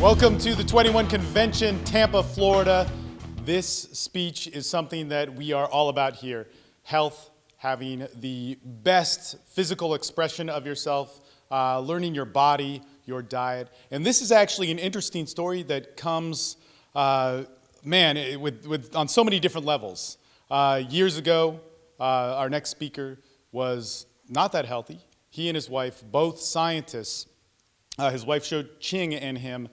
Welcome to the 21 Convention, Tampa, Florida. This speech is something that we are all about here. Health, having the best physical expression of yourself, learning your body, your diet. And this is actually an interesting story that comes, on so many different levels. Years ago, our next speaker was not that healthy. He and his wife, both scientists, his wife showed Ching and him,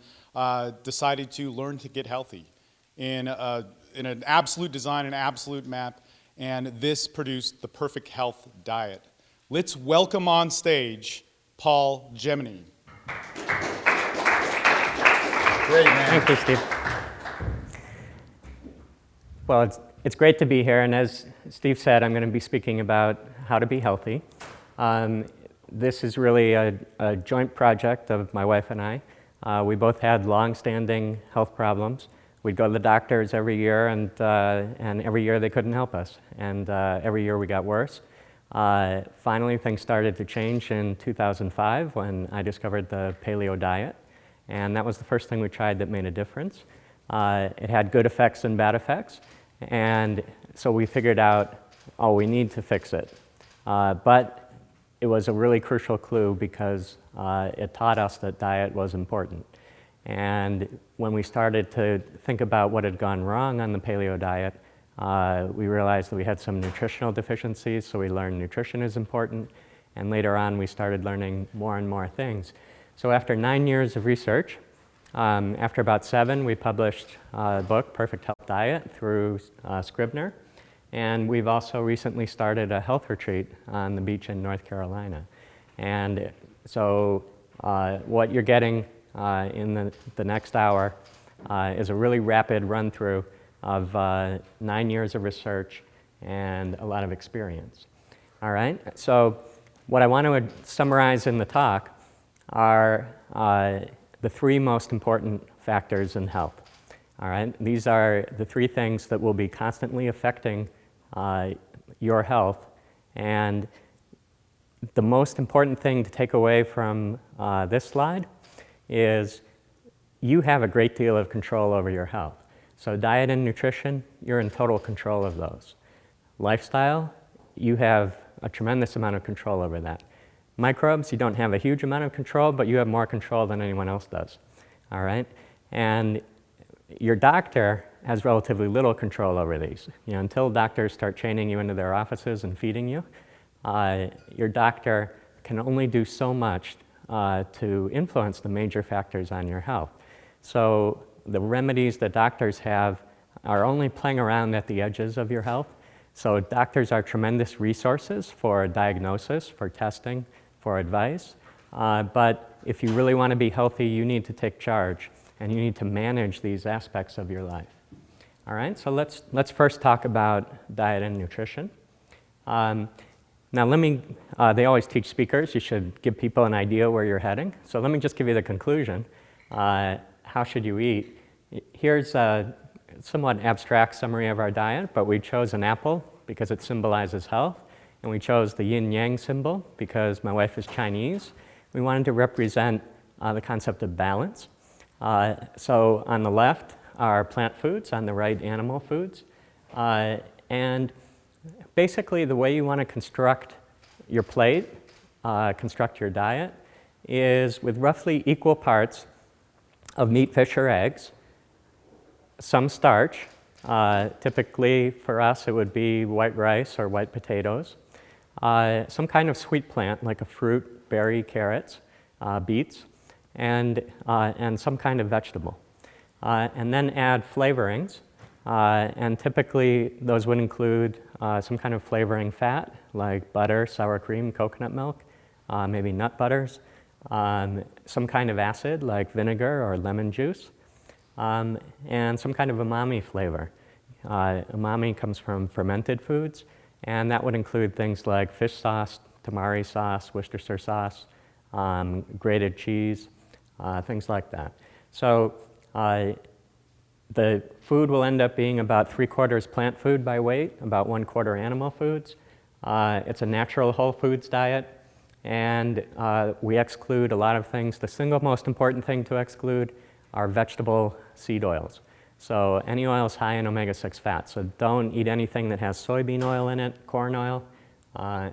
decided to learn to get healthy in an absolute design, an absolute map, and this produced the perfect health diet. Let's welcome on stage Paul Jaminet. Great, man. Thank you, Steve. Well, it's great to be here, and as Steve said, I'm going to be speaking about how to be healthy. This is really a joint project of my wife and I. We both had long-standing health problems. We'd go to the doctors every year, and every year they couldn't help us. And every year we got worse. Finally, things started to change in 2005 when I discovered the paleo diet. And that was the first thing we tried that made a difference. It had good effects and bad effects. And so we figured out, oh, we need to fix it. But it was a really crucial clue because it taught us that diet was important. And when we started to think about what had gone wrong on the paleo diet, we realized that we had some nutritional deficiencies, so we learned nutrition is important. And later on, we started learning more and more things. So after 9 years of research, after about 7, we published a book, Perfect Health Diet, through Scribner. And we've also recently started a health retreat on the beach in North Carolina. And so what you're getting in the next hour is a really rapid run-through of 9 years of research and a lot of experience. All right, so what I want to summarize in the talk are the 3 most important factors in health. All right, these are the 3 things that will be constantly affecting your health. And the most important thing to take away from this slide is you have a great deal of control over your health. So diet and nutrition, you're in total control of those. Lifestyle, you have a tremendous amount of control over that. Microbes, you don't have a huge amount of control, but you have more control than anyone else does. All right? And your doctor has relatively little control over these. You know, until doctors start chaining you into their offices and feeding you, your doctor can only do so much to influence the major factors on your health. So the remedies that doctors have are only playing around at the edges of your health. So doctors are tremendous resources for diagnosis, for testing, for advice. But if you really want to be healthy, you need to take charge, and you need to manage these aspects of your life. All right, so let's first talk about diet and nutrition. Now they always teach speakers, you should give people an idea where you're heading. So let me just give you the conclusion. How should you eat? Here's a somewhat abstract summary of our diet, but we chose an apple because it symbolizes health, and we chose the yin-yang symbol because my wife is Chinese. We wanted to represent the concept of balance. So on the left are plant foods, on the right animal foods. And basically the way you want to construct your plate, construct your diet, is with roughly equal parts of meat, fish, or eggs, some starch. Typically for us it would be white rice or white potatoes, some kind of sweet plant like a fruit, berry, carrots, beets, and some kind of vegetable. And then add flavorings, and typically those would include some kind of flavoring fat like butter, sour cream, coconut milk, maybe nut butters, some kind of acid like vinegar or lemon juice, and some kind of umami flavor. Umami comes from fermented foods, and that would include things like fish sauce, tamari sauce, Worcestershire sauce, grated cheese, things like that. So the food will end up being about 3/4 plant food by weight, about 1/4 animal foods. It's a natural whole foods diet, and we exclude a lot of things. The single most important thing to exclude are vegetable seed oils. So any oils high in omega-6 fats. So don't eat anything that has soybean oil in it, corn oil,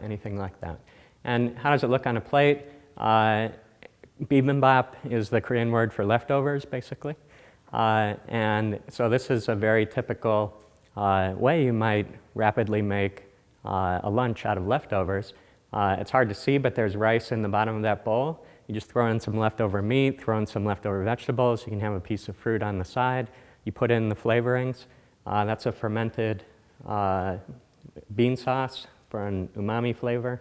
anything like that. And how does it look on a plate? Bibimbap is the Korean word for leftovers, basically. And so this is a very typical way you might rapidly make a lunch out of leftovers. It's hard to see, but there's rice in the bottom of that bowl. You just throw in some leftover meat, throw in some leftover vegetables. You can have a piece of fruit on the side. You put in the flavorings. That's a fermented bean sauce for an umami flavor.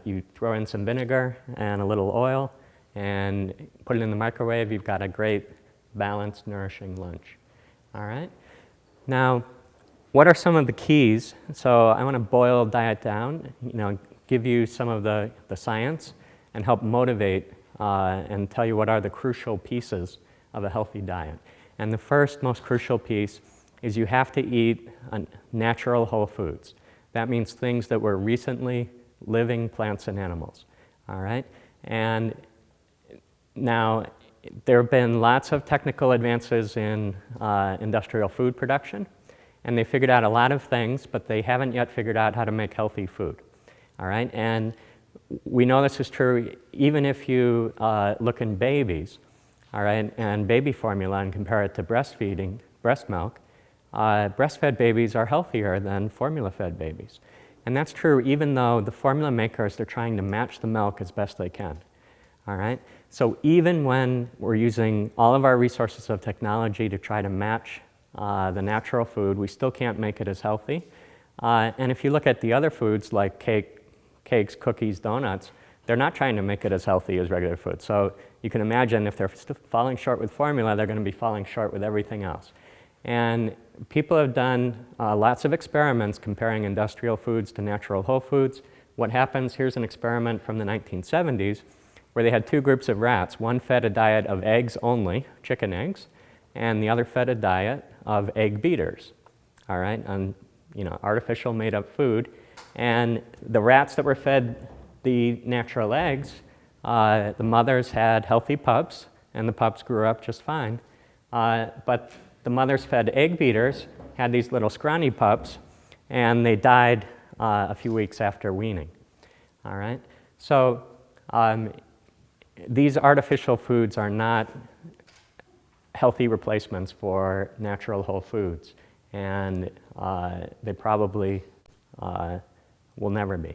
You throw in some vinegar and a little oil and put it in the microwave. You've got a great, balanced, nourishing lunch. All right? Now, what are some of the keys? So I want to boil diet down, give you some of the science and help motivate and tell you what are the crucial pieces of a healthy diet. And the first most crucial piece is you have to eat natural whole foods. That means things that were recently living plants and animals. All right? And now, there have been lots of technical advances in industrial food production, and they figured out a lot of things, but they haven't yet figured out how to make healthy food. All right? And we know this is true even if you look in babies, all right, and baby formula and compare it to breastfeeding, breast milk. Breastfed babies are healthier than formula-fed babies. And that's true even though the formula makers, they're trying to match the milk as best they can. All right? So even when we're using all of our resources of technology to try to match the natural food, we still can't make it as healthy. And if you look at the other foods like cakes, cookies, donuts, they're not trying to make it as healthy as regular food. So you can imagine if they're still falling short with formula, they're going to be falling short with everything else. And people have done lots of experiments comparing industrial foods to natural whole foods. What happens, here's an experiment from the 1970s, where they had two groups of rats. One fed a diet of eggs only, chicken eggs, and the other fed a diet of egg beaters, all right, on artificial made-up food. And the rats that were fed the natural eggs, the mothers had healthy pups, and the pups grew up just fine. But the mothers fed egg beaters had these little scrawny pups, and they died a few weeks after weaning, all right? So these artificial foods are not healthy replacements for natural whole foods, and they probably will never be.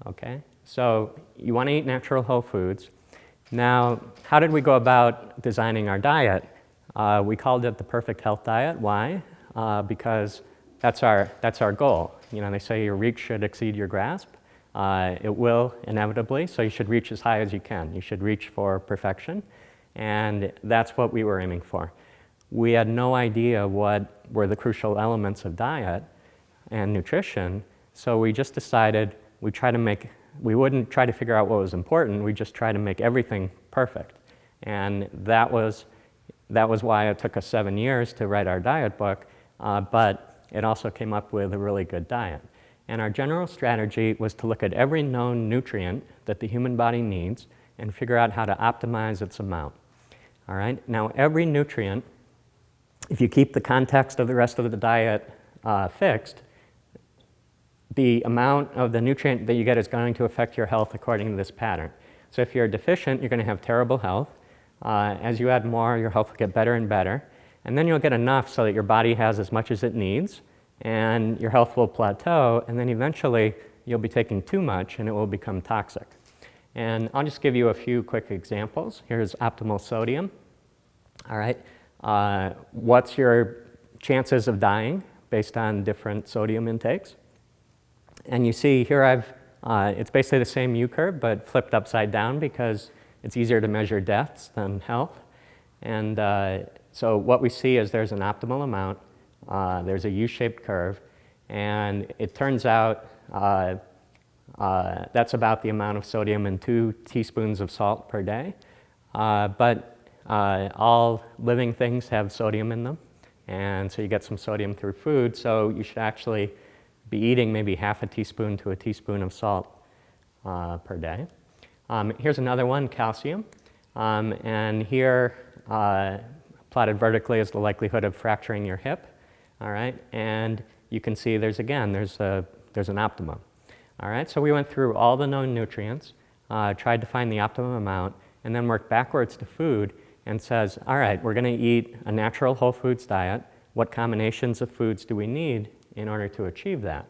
Okay? So you want to eat natural whole foods. Now, how did we go about designing our diet? We called it the perfect health diet. Why? Because that's our goal. They say your reach should exceed your grasp. It will inevitably, so you should reach as high as you can. You should reach for perfection, and that's what we were aiming for. We had no idea what were the crucial elements of diet and nutrition, so we just decided we wouldn't try to figure out what was important, we just try to make everything perfect. And that was why it took us 7 years to write our diet book, but it also came up with a really good diet. And our general strategy was to look at every known nutrient that the human body needs and figure out how to optimize its amount. All right? Now, every nutrient, if you keep the context of the rest of the diet fixed, the amount of the nutrient that you get is going to affect your health according to this pattern. So if you're deficient, you're going to have terrible health. As you add more, your health will get better and better. And then you'll get enough so that your body has as much as it needs, and your health will plateau, and then eventually you'll be taking too much and it will become toxic. And I'll just give you a few quick examples. Here's optimal sodium. All right. What's your chances of dying based on different sodium intakes? And you see here it's basically the same U-curve, but flipped upside down because it's easier to measure deaths than health. And so what we see is there's an optimal amount. There's a U-shaped curve, and it turns out that's about the amount of sodium in 2 teaspoons of salt per day. But all living things have sodium in them, and so you get some sodium through food, so you should actually be eating maybe half a teaspoon to a teaspoon of salt per day. Here's another one, calcium. And here plotted vertically is the likelihood of fracturing your hip, all right? And you can see there's an optimum, all right? So we went through all the known nutrients, tried to find the optimum amount, and then worked backwards to food and says, all right, we're going to eat a natural whole foods diet. What combinations of foods do we need in order to achieve that?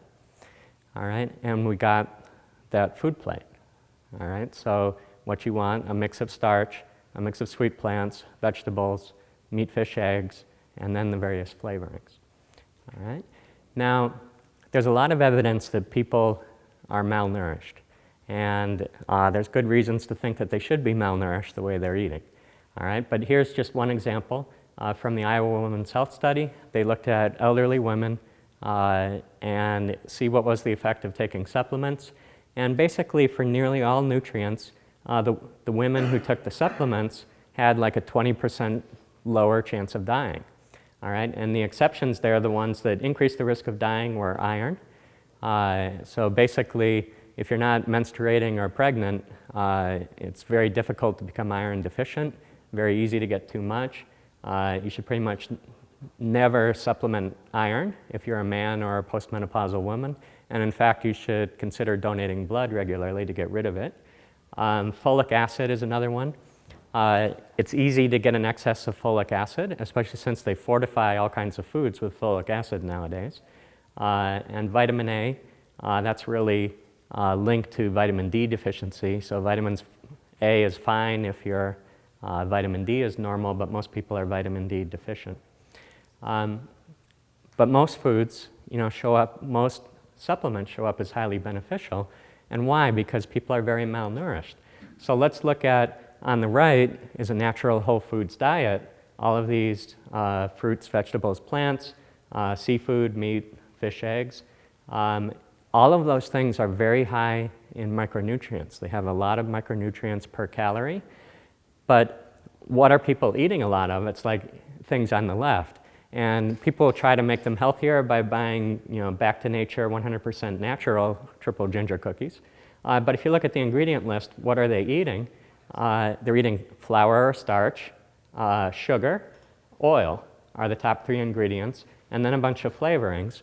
All right, and we got that food plate. All right, so what you want, a mix of starch, a mix of sweet plants, vegetables, meat, fish, eggs, and then the various flavorings. All right, now there's a lot of evidence that people are malnourished, and there's good reasons to think that they should be malnourished the way they're eating. All right, but here's just one example from the Iowa Women's Health Study. They looked at elderly women and see what was the effect of taking supplements. And basically, for nearly all nutrients, the women who took the supplements had like a 20% lower chance of dying. All right, and the exceptions there, the ones that increased the risk of dying, were iron. So basically, if you're not menstruating or pregnant, it's very difficult to become iron deficient, very easy to get too much. You should pretty much never supplement iron if you're a man or a postmenopausal woman. And in fact, you should consider donating blood regularly to get rid of it. Folic acid is another one. It's easy to get an excess of folic acid, especially since they fortify all kinds of foods with folic acid nowadays. And vitamin A, that's really linked to vitamin D deficiency. So vitamin A is fine if your vitamin D is normal, but most people are vitamin D deficient. But most foods, most supplements show up as highly beneficial. And why? Because people are very malnourished. So let's look at, on the right is a natural whole foods diet. All of these fruits, vegetables, plants, seafood, meat, fish, eggs. All of those things are very high in micronutrients. They have a lot of micronutrients per calorie. But what are people eating a lot of? It's like things on the left. And people try to make them healthier by buying, back to nature, 100% natural triple ginger cookies. But if you look at the ingredient list, what are they eating? They're eating flour or starch, sugar, oil are the top 3 ingredients, and then a bunch of flavorings.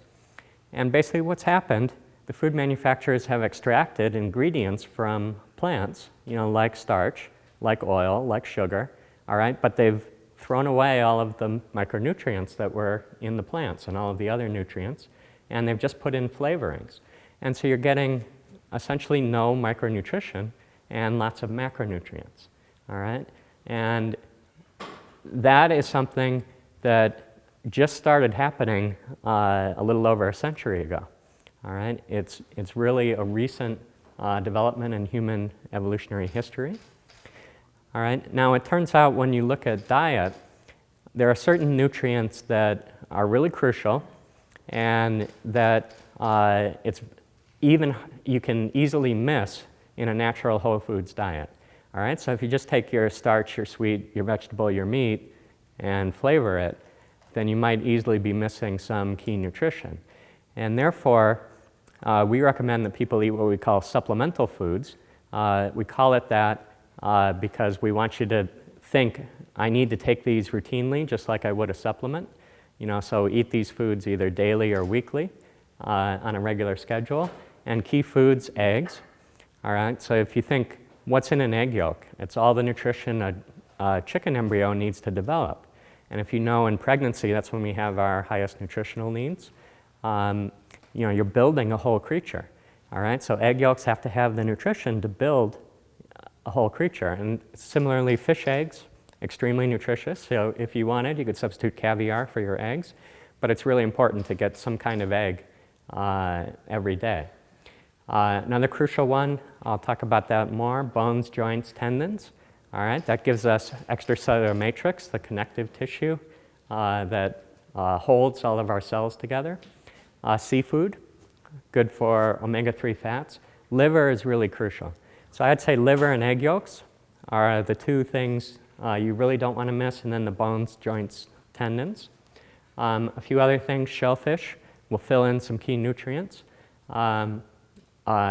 And basically what's happened, the food manufacturers have extracted ingredients from plants, like starch, like oil, like sugar, all right? But they've thrown away all of the micronutrients that were in the plants and all of the other nutrients, and they've just put in flavorings. And so you're getting essentially no micronutrition and lots of macronutrients, all right? And that is something that just started happening a little over a century ago, all right? It's really a recent development in human evolutionary history. All right, now it turns out when you look at diet, there are certain nutrients that are really crucial and that you can easily miss in a natural whole foods diet. All right, so if you just take your starch, your sweet, your vegetable, your meat, and flavor it, then you might easily be missing some key nutrition. And therefore, we recommend that people eat what we call supplemental foods. We call it that because we want you to think, I need to take these routinely, just like I would a supplement. So eat these foods either daily or weekly on a regular schedule. And key foods, eggs. All right, so if you think, what's in an egg yolk? It's all the nutrition a chicken embryo needs to develop. And if in pregnancy, that's when we have our highest nutritional needs. You're building a whole creature. All right, so egg yolks have to have the nutrition to build a whole creature. And similarly, fish eggs, extremely nutritious. So if you wanted, you could substitute caviar for your eggs. But it's really important to get some kind of egg every day. Another crucial one, I'll talk about that more, bones, joints, tendons. All right, that gives us extracellular matrix, the connective tissue that holds all of our cells together. Seafood, good for omega-3 fats. Liver is really crucial. So I'd say liver and egg yolks are the 2 things you really don't want to miss, and then the bones, joints, tendons. A few other things, shellfish will fill in some key nutrients.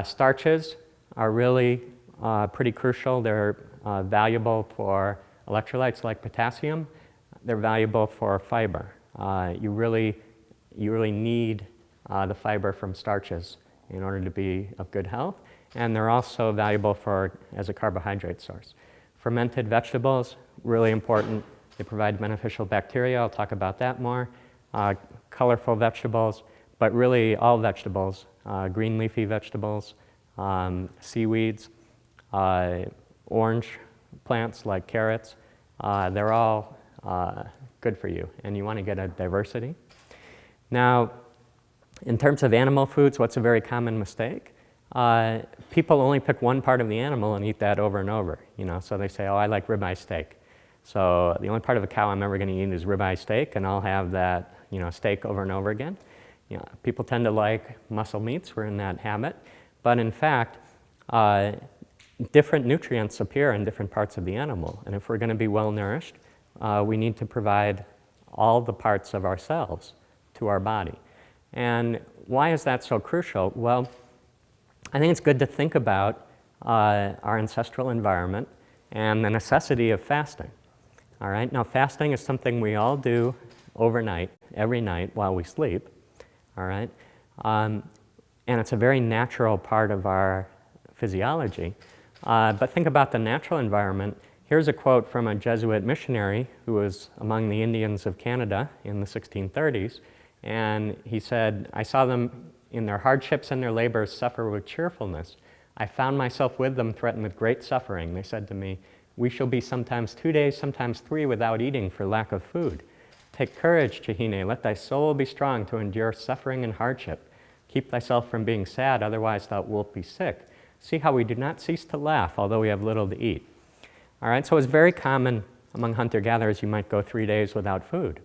Starches are really pretty crucial. They're valuable for Electrolytes like potassium, they're valuable for fiber. You really need the fiber from starches in order to be of good health, and they're also valuable as a carbohydrate source. Fermented vegetables, really important. They provide beneficial bacteria. I'll talk about that more. Colorful vegetables, but really all vegetables, green leafy vegetables, seaweeds, orange plants like carrots, they're all good for you, and you want to get a diversity. Now, in terms of animal foods, what's a very common mistake? People only pick one part of the animal and eat that over and over. So they say, oh, I like ribeye steak. So the only part of a cow I'm ever going to eat is ribeye steak, and I'll have that steak over and over again. People tend to like muscle meats. We're in that habit. But in fact, different nutrients appear in different parts of the animal. And if we're going to be well nourished, we need to provide all the parts of ourselves to our body. And why is that so crucial? Well, I think it's good to think about our ancestral environment and the necessity of fasting. All right, now fasting is something we all do overnight, every night while we sleep. All right, and it's a very natural part of our physiology. But think about the natural environment. Here's a quote from a Jesuit missionary who was among the Indians of Canada in the 1630s. And he said, I saw them in their hardships and their labors suffer with cheerfulness. I found myself with them threatened with great suffering. They said to me, we shall be sometimes 2 days, sometimes 3 without eating for lack of food. Take courage, Jaminet, let thy soul be strong to endure suffering and hardship. Keep thyself from being sad, otherwise thou wilt be sick. See how we do not cease to laugh, although we have little to eat. All right, so it's very common among hunter-gatherers, you might go 3 days without food.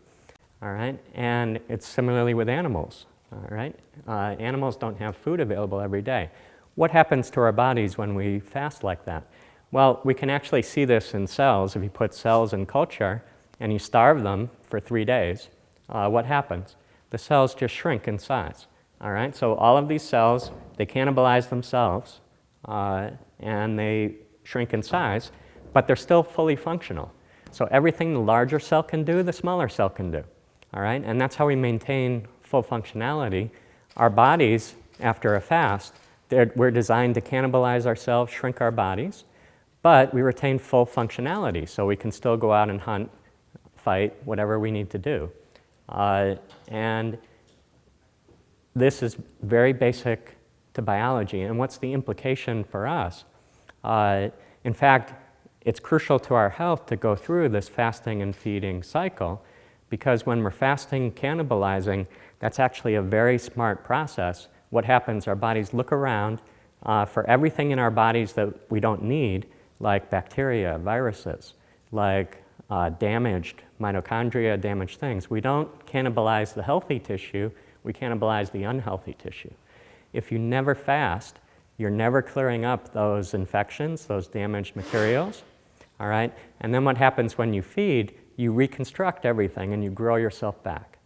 All right, and it's similarly with animals. All right, animals don't have food available every day. What happens to our bodies when we fast like that? Well, we can actually see this in cells. If you put cells in culture and you starve them for 3 days, what happens? The cells just shrink in size. All right, so all of these cells, they cannibalize themselves and they shrink in size, but they're still fully functional. So everything the larger cell can do, the smaller cell can do. All right, and that's how we maintain full functionality. Our bodies, after a fast, we're designed to cannibalize ourselves, shrink our bodies, but we retain full functionality, so we can still go out and hunt, fight, whatever we need to do. And this is very basic to biology. And what's the implication for us? In fact, it's crucial to our health to go through this fasting and feeding cycle, because when we're fasting, cannibalizing, that's actually a very smart process. What happens, our bodies look around for everything in our bodies that we don't need, like bacteria, viruses, like damaged mitochondria, damaged things. We don't cannibalize the healthy tissue, we cannibalize the unhealthy tissue. If you never fast, you're never clearing up those infections, those damaged materials, all right? And then what happens when you feed, you reconstruct everything and you grow yourself back,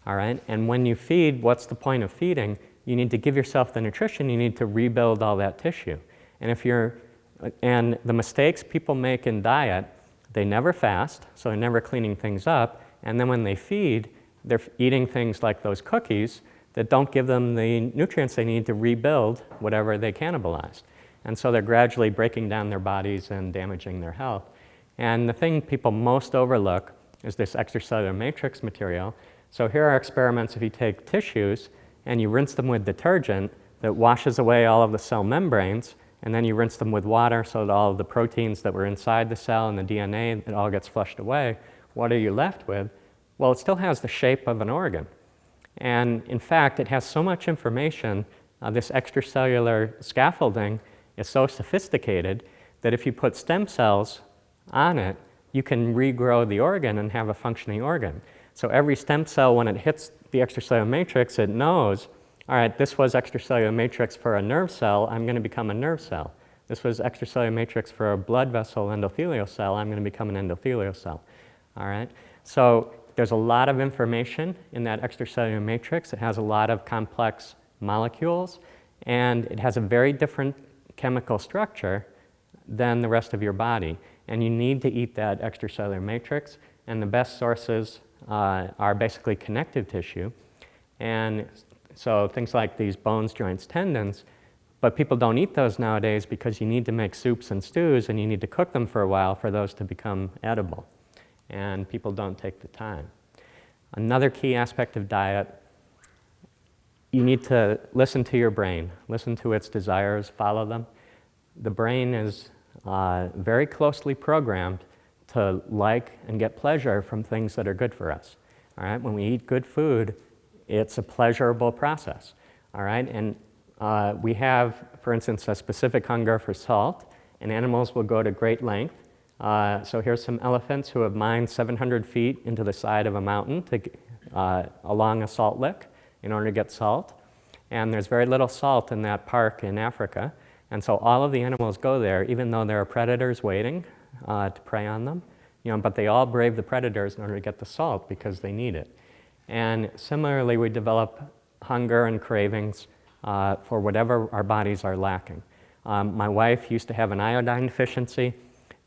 all right? And when you feed, what's the point of feeding? You need to give yourself the nutrition, you need to rebuild all that tissue. And the mistakes people make in diet, they never fast, so they're never cleaning things up, and then when they feed, they're eating things like those cookies that don't give them the nutrients they need to rebuild whatever they cannibalized. And so they're gradually breaking down their bodies and damaging their health. And the thing people most overlook is this extracellular matrix material. So here are experiments if you take tissues and you rinse them with detergent that washes away all of the cell membranes, and then you rinse them with water so that all of the proteins that were inside the cell and the DNA, it all gets flushed away. What are you left with? Well, it still has the shape of an organ. And in fact, it has so much information, this extracellular scaffolding is so sophisticated that if you put stem cells on it, you can regrow the organ and have a functioning organ. So every stem cell, when it hits the extracellular matrix, it knows, all right, this was extracellular matrix for a nerve cell, I'm going to become a nerve cell. This was extracellular matrix for a blood vessel endothelial cell, I'm going to become an endothelial cell. All right? So there's a lot of information in that extracellular matrix. It has a lot of complex molecules, and it has a very different chemical structure than the rest of your body. and you need to eat that extracellular matrix, and the best sources are basically connective tissue. And so things like these bones, joints, tendons, but people don't eat those nowadays because you need to make soups and stews and you need to cook them for a while for those to become edible. And people don't take the time. Another key aspect of diet, you need to listen to your brain, listen to its desires, follow them. The brain is very closely programmed to like and get pleasure from things that are good for us. All right? When we eat good food, it's a pleasurable process. All right? And we have, for instance, a specific hunger for salt, and animals will go to great length. So here's some elephants who have mined 700 feet into the side of a mountain along a salt lick in order to get salt. And there's very little salt in that park in Africa. And so all of the animals go there, even though there are predators waiting to prey on them. But they all brave the predators in order to get the salt because they need it. And similarly, we develop hunger and cravings for whatever our bodies are lacking. My wife used to have an iodine deficiency.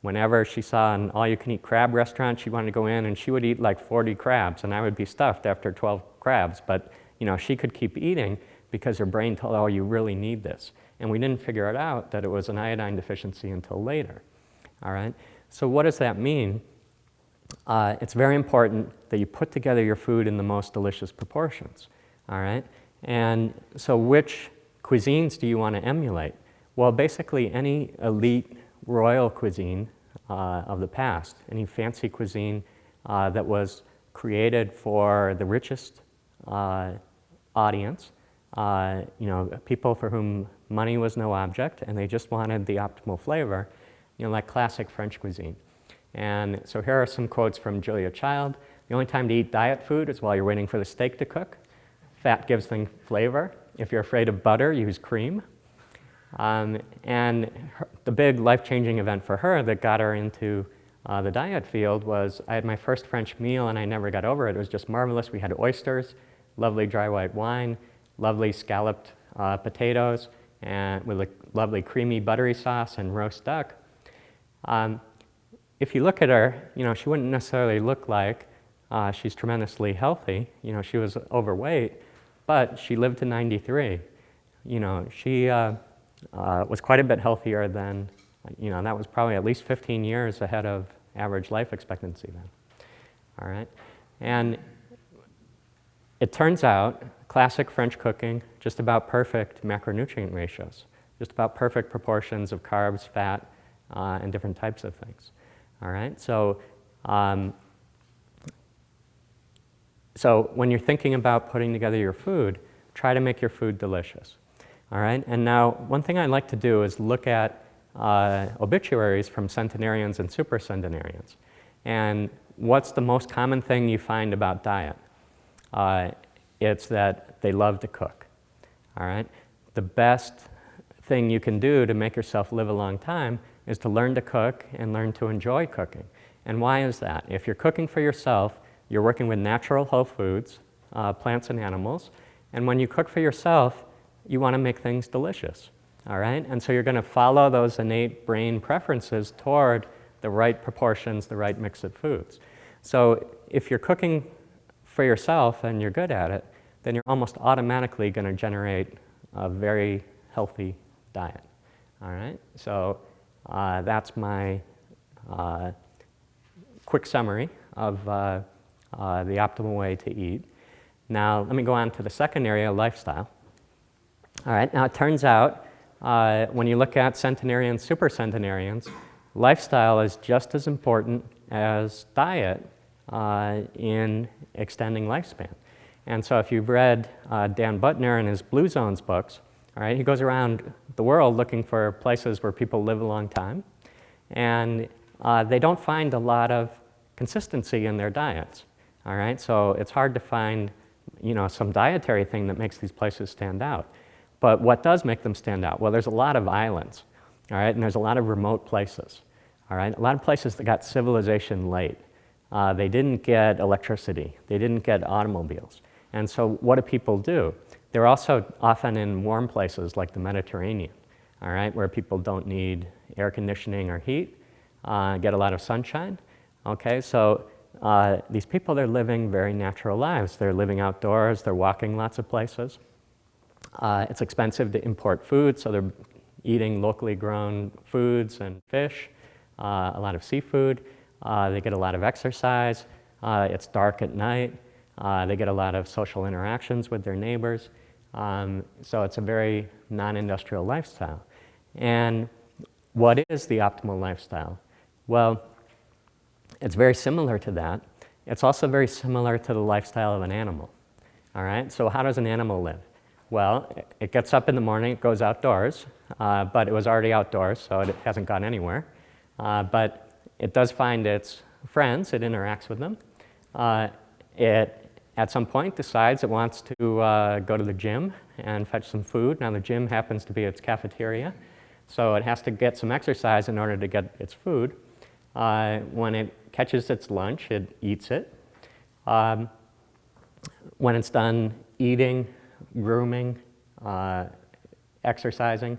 Whenever she saw an all-you-can-eat crab restaurant, she wanted to go in and she would eat like 40 crabs, and I would be stuffed after 12 crabs. But she could keep eating because her brain told her, oh, you really need this. And we didn't figure it out that it was an iodine deficiency until later. All right? So what does that mean? It's very important that you put together your food in the most delicious proportions. All right? And so which cuisines do you want to emulate? Well, basically any elite royal cuisine of the past, any fancy cuisine that was created for the richest audience, people for whom money was no object and they just wanted the optimal flavor, like classic French cuisine. And so here are some quotes from Julia Child. The only time to eat diet food is while you're waiting for the steak to cook. Fat gives things flavor. If you're afraid of butter, use cream. And the big life-changing event for her that got her into the diet field was I had my first French meal and I never got over it. It was just marvelous. We had oysters, lovely dry white wine, lovely scalloped potatoes, and with a lovely creamy buttery sauce and roast duck. If you look at her, she wouldn't necessarily look like she's tremendously healthy. She was overweight, but she lived to 93. She was quite a bit healthier than, that was probably at least 15 years ahead of average life expectancy then. All right? And it turns out, classic French cooking, just about perfect macronutrient ratios, just about perfect proportions of carbs, fat, and different types of things. All right? So when you're thinking about putting together your food, try to make your food delicious. All right? And now, one thing I like to do is look at obituaries from centenarians and super centenarians. And what's the most common thing you find about diet? It's that they love to cook. All right? The best thing you can do to make yourself live a long time is to learn to cook and learn to enjoy cooking. And why is that? If you're cooking for yourself, you're working with natural whole foods, plants and animals. And when you cook for yourself, you want to make things delicious. All right? And so you're going to follow those innate brain preferences toward the right proportions, the right mix of foods. So if you're cooking for yourself and you're good at it, then you're almost automatically going to generate a very healthy diet. All right? So that's my quick summary of the optimal way to eat. Now, let me go on to the second area, lifestyle. All right, now it turns out when you look at centenarians, super centenarians, lifestyle is just as important as diet in extending lifespan. And so if you've read Dan Buttner and his Blue Zones books, all right, he goes around the world looking for places where people live a long time, and they don't find a lot of consistency in their diets. All right, so it's hard to find, some dietary thing that makes these places stand out. But what does make them stand out? Well, there's a lot of islands, all right, and there's a lot of remote places, all right, a lot of places that got civilization late. They didn't get electricity. They didn't get automobiles. And so what do people do? They're also often in warm places like the Mediterranean, all right, where people don't need air conditioning or heat. get a lot of sunshine. Okay, so these people, they're living very natural lives. They're living outdoors, they're walking lots of places. It's expensive to import food, so they're eating locally grown foods and fish, a lot of seafood. They get a lot of exercise. It's dark at night. They get a lot of social interactions with their neighbors. So it's a very non-industrial lifestyle. And what is the optimal lifestyle? Well, it's very similar to that. It's also very similar to the lifestyle of an animal. All right, so how does an animal live? Well, it gets up in the morning, it goes outdoors, but it was already outdoors, so it hasn't gone anywhere. But it does find its friends, it interacts with them. It, at some point, decides it wants to go to the gym and fetch some food. Now, the gym happens to be its cafeteria, so it has to get some exercise in order to get its food. When it catches its lunch, it eats it. When it's done eating, grooming, exercising,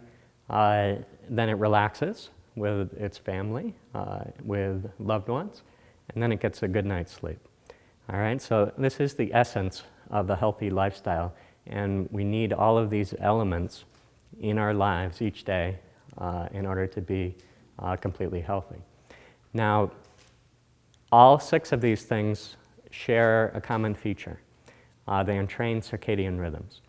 then it relaxes with its family, with loved ones, and then it gets a good night's sleep. All right, so this is the essence of the healthy lifestyle, and we need all of these elements in our lives each day in order to be completely healthy. Now, all 6 of these things share a common feature. They entrain circadian rhythms.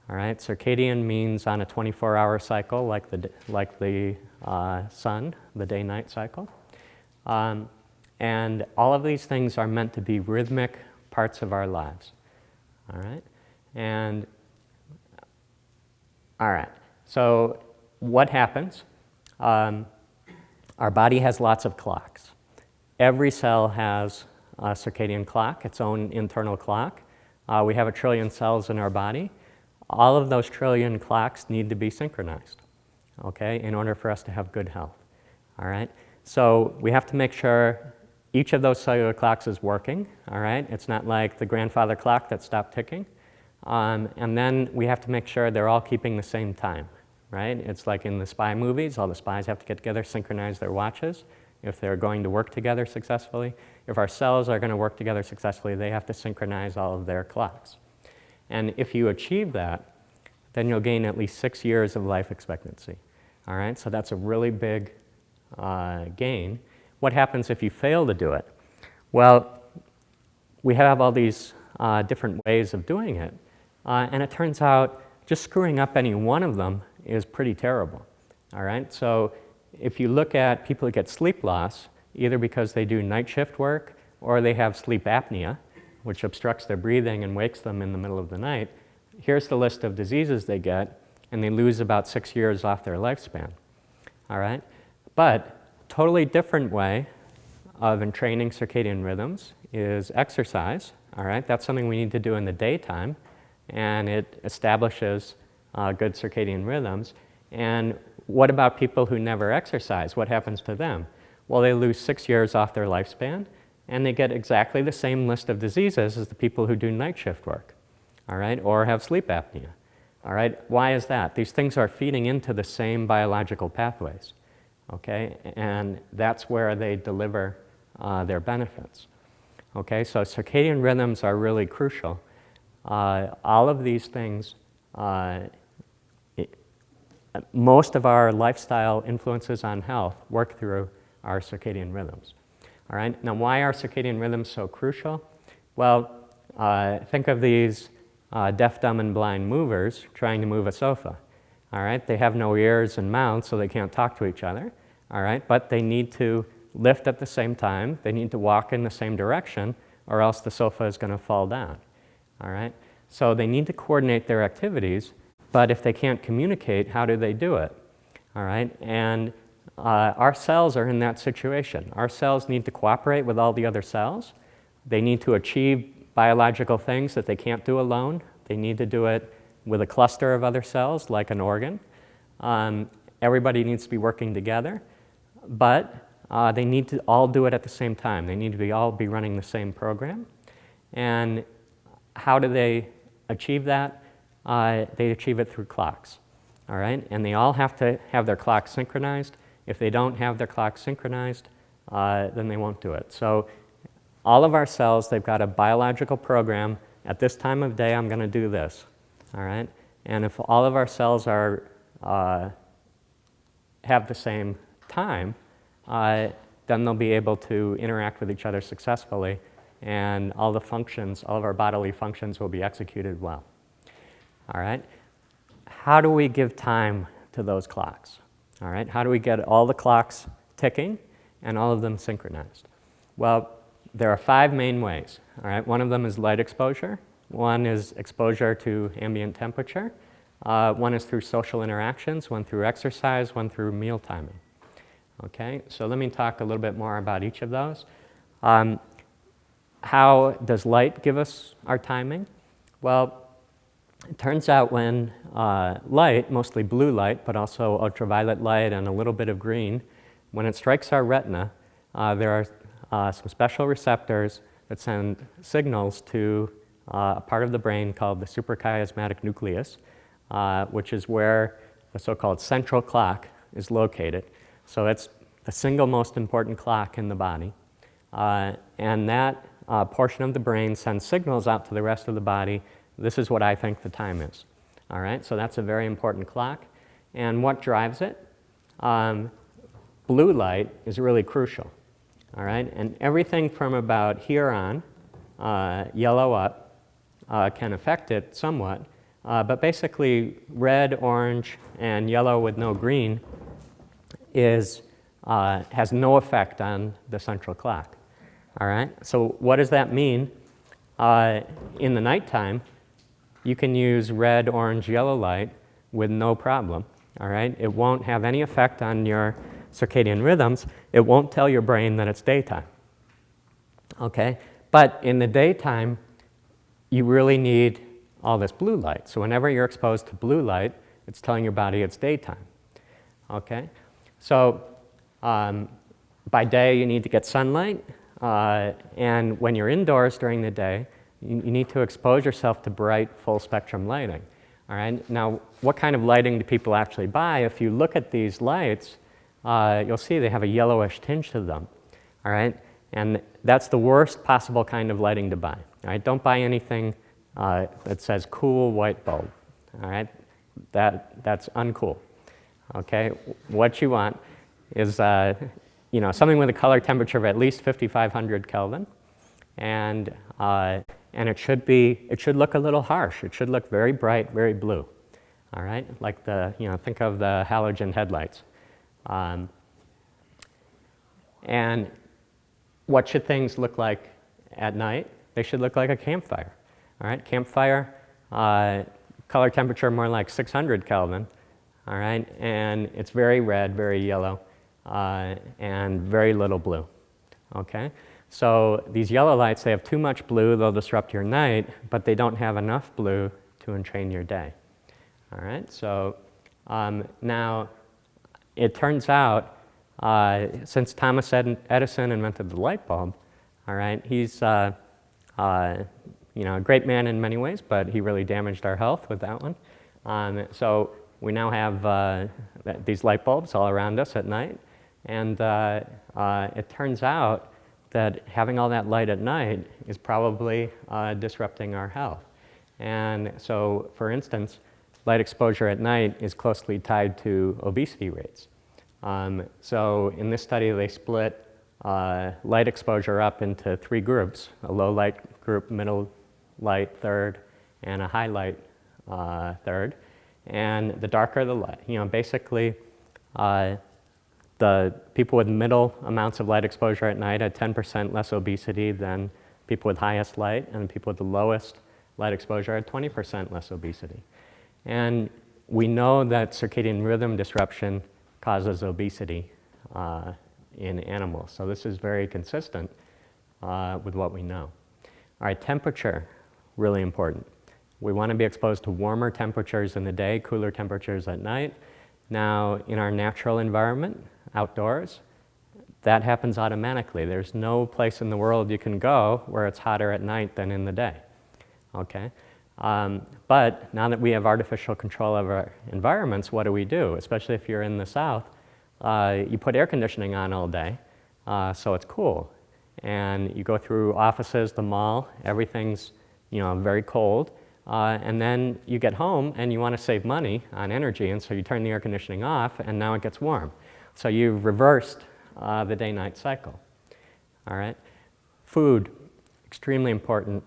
All right, circadian means on a 24-hour cycle, like the sun, the day-night cycle. And all of these things are meant to be rhythmic parts of our lives. All right, and all right. So what happens? Our body has lots of clocks. Every cell has a circadian clock, its own internal clock. We have 1 trillion cells in our body. All of those trillion clocks need to be synchronized, okay, in order for us to have good health. All right? So we have to make sure each of those cellular clocks is working. All right? It's not like the grandfather clock that stopped ticking. And then we have to make sure they're all keeping the same time, right? It's like in the spy movies, all the spies have to get together, synchronize their watches if they're going to work together successfully. If our cells are going to work together successfully, they have to synchronize all of their clocks. And if you achieve that, then you'll gain at least 6 years of life expectancy. All right, so that's a really big gain. What happens if you fail to do it? Well, we have all these different ways of doing it, and it turns out just screwing up any one of them is pretty terrible. All right, so if you look at people who get sleep loss, either because they do night shift work or they have sleep apnea, which obstructs their breathing and wakes them in the middle of the night, here's the list of diseases they get, and they lose about 6 years off their lifespan. All right? But totally different way of entraining circadian rhythms is exercise. All right? That's something we need to do in the daytime, and it establishes good circadian rhythms. And what about people who never exercise? What happens to them? Well, they lose 6 years off their lifespan, and they get exactly the same list of diseases as the people who do night shift work, all right, or have sleep apnea. All right, why is that? These things are feeding into the same biological pathways, okay, and that's where they deliver their benefits. Okay, so circadian rhythms are really crucial. All of these things, most of our lifestyle influences on health work through our circadian rhythms. All right, now why are circadian rhythms so crucial? Well, think of these deaf, dumb, and blind movers trying to move a sofa. All right, they have no ears and mouths, so they can't talk to each other. All right, but they need to lift at the same time, they need to walk in the same direction, or else the sofa is going to fall down. All right, so they need to coordinate their activities, but if they can't communicate, how do they do it? All right, and our cells are in that situation. Our cells need to cooperate with all the other cells. They need to achieve biological things that they can't do alone. They need to do it with a cluster of other cells, like an organ. Everybody needs to be working together, but they need to all do it at the same time. They need to all be running the same program. And how do they achieve that? They achieve it through clocks, all right? And they all have to have their clocks synchronized. If they don't have their clocks synchronized, then they won't do it. So all of our cells, they've got a biological program. At this time of day, I'm going to do this, all right? And if all of our cells are have the same time, then they'll be able to interact with each other successfully, and all the functions, all of our bodily functions will be executed well. All right? How do we give time to those clocks? All right? How do we get all the clocks ticking and all of them synchronized? Well, there are 5 main ways. All right? One of them is light exposure. One is exposure to ambient temperature. One is through social interactions, one through exercise, one through meal timing. Okay, so let me talk a little bit more about each of those. How does light give us our timing? Well, it turns out when light, mostly blue light, but also ultraviolet light and a little bit of green, when it strikes our retina, there are some special receptors that send signals to a part of the brain called the suprachiasmatic nucleus, which is where the so-called central clock is located. So it's the single most important clock in the body. And that portion of the brain sends signals out to the rest of the body. This is what I think the time is. All right, so that's a very important clock. And what drives it? Blue light is really crucial. All right, and everything from about here on, yellow up, can affect it somewhat. But basically, red, orange, and yellow with no green has no effect on the central clock. All right, so what does that mean? In the nighttime, you can use red, orange, yellow light with no problem. All right, it won't have any effect on your circadian rhythms. It won't tell your brain that it's daytime. Okay, but in the daytime, you really need all this blue light. So whenever you're exposed to blue light, it's telling your body it's daytime. Okay, so by day you need to get sunlight, and when you're indoors during the day, you need to expose yourself to bright, full spectrum lighting. All right, now what kind of lighting do people actually buy? If you look at these lights, you'll see they have a yellowish tinge to them. All right, and that's the worst possible kind of lighting to buy. All right, don't buy anything that says cool white bulb. All right, that's uncool. Okay, what you want is something with a color temperature of at least 5,500 Kelvin, and it should look a little harsh. It should look very bright, very blue. All right, like think of the halogen headlights. And what should things look like at night? They should look like a campfire. All right, campfire, color temperature more like 600 Kelvin. All right, and it's very red, very yellow, and very little blue. Okay, so these yellow lights, they have too much blue, they'll disrupt your night, but they don't have enough blue to entrain your day. All right, so now it turns out since Thomas Edison invented the light bulb, all right, he's a great man in many ways, but he really damaged our health with that one. So we now have these light bulbs all around us at night, and it turns out that having all that light at night is probably disrupting our health. And so, for instance, light exposure at night is closely tied to obesity rates. So in this study, they split light exposure up into 3 groups: a low light group, middle light third, and a high light third. And the darker the light, basically the people with middle amounts of light exposure at night had 10% less obesity than people with highest light, and people with the lowest light exposure had 20% less obesity. And we know that circadian rhythm disruption causes obesity in animals. So this is very consistent with what we know. All right, temperature, really important. We want to be exposed to warmer temperatures in the day, cooler temperatures at night. Now, in our natural environment, outdoors, that happens automatically. There's no place in the world you can go where it's hotter at night than in the day. Okay? But now that we have artificial control of our environments, what do we do? Especially if you're in the South, you put air conditioning on all day, so it's cool. And you go through offices, the mall, everything's very cold. And then you get home and you want to save money on energy, and so you turn the air conditioning off, and now it gets warm. So you've reversed the day-night cycle. All right? Food, extremely important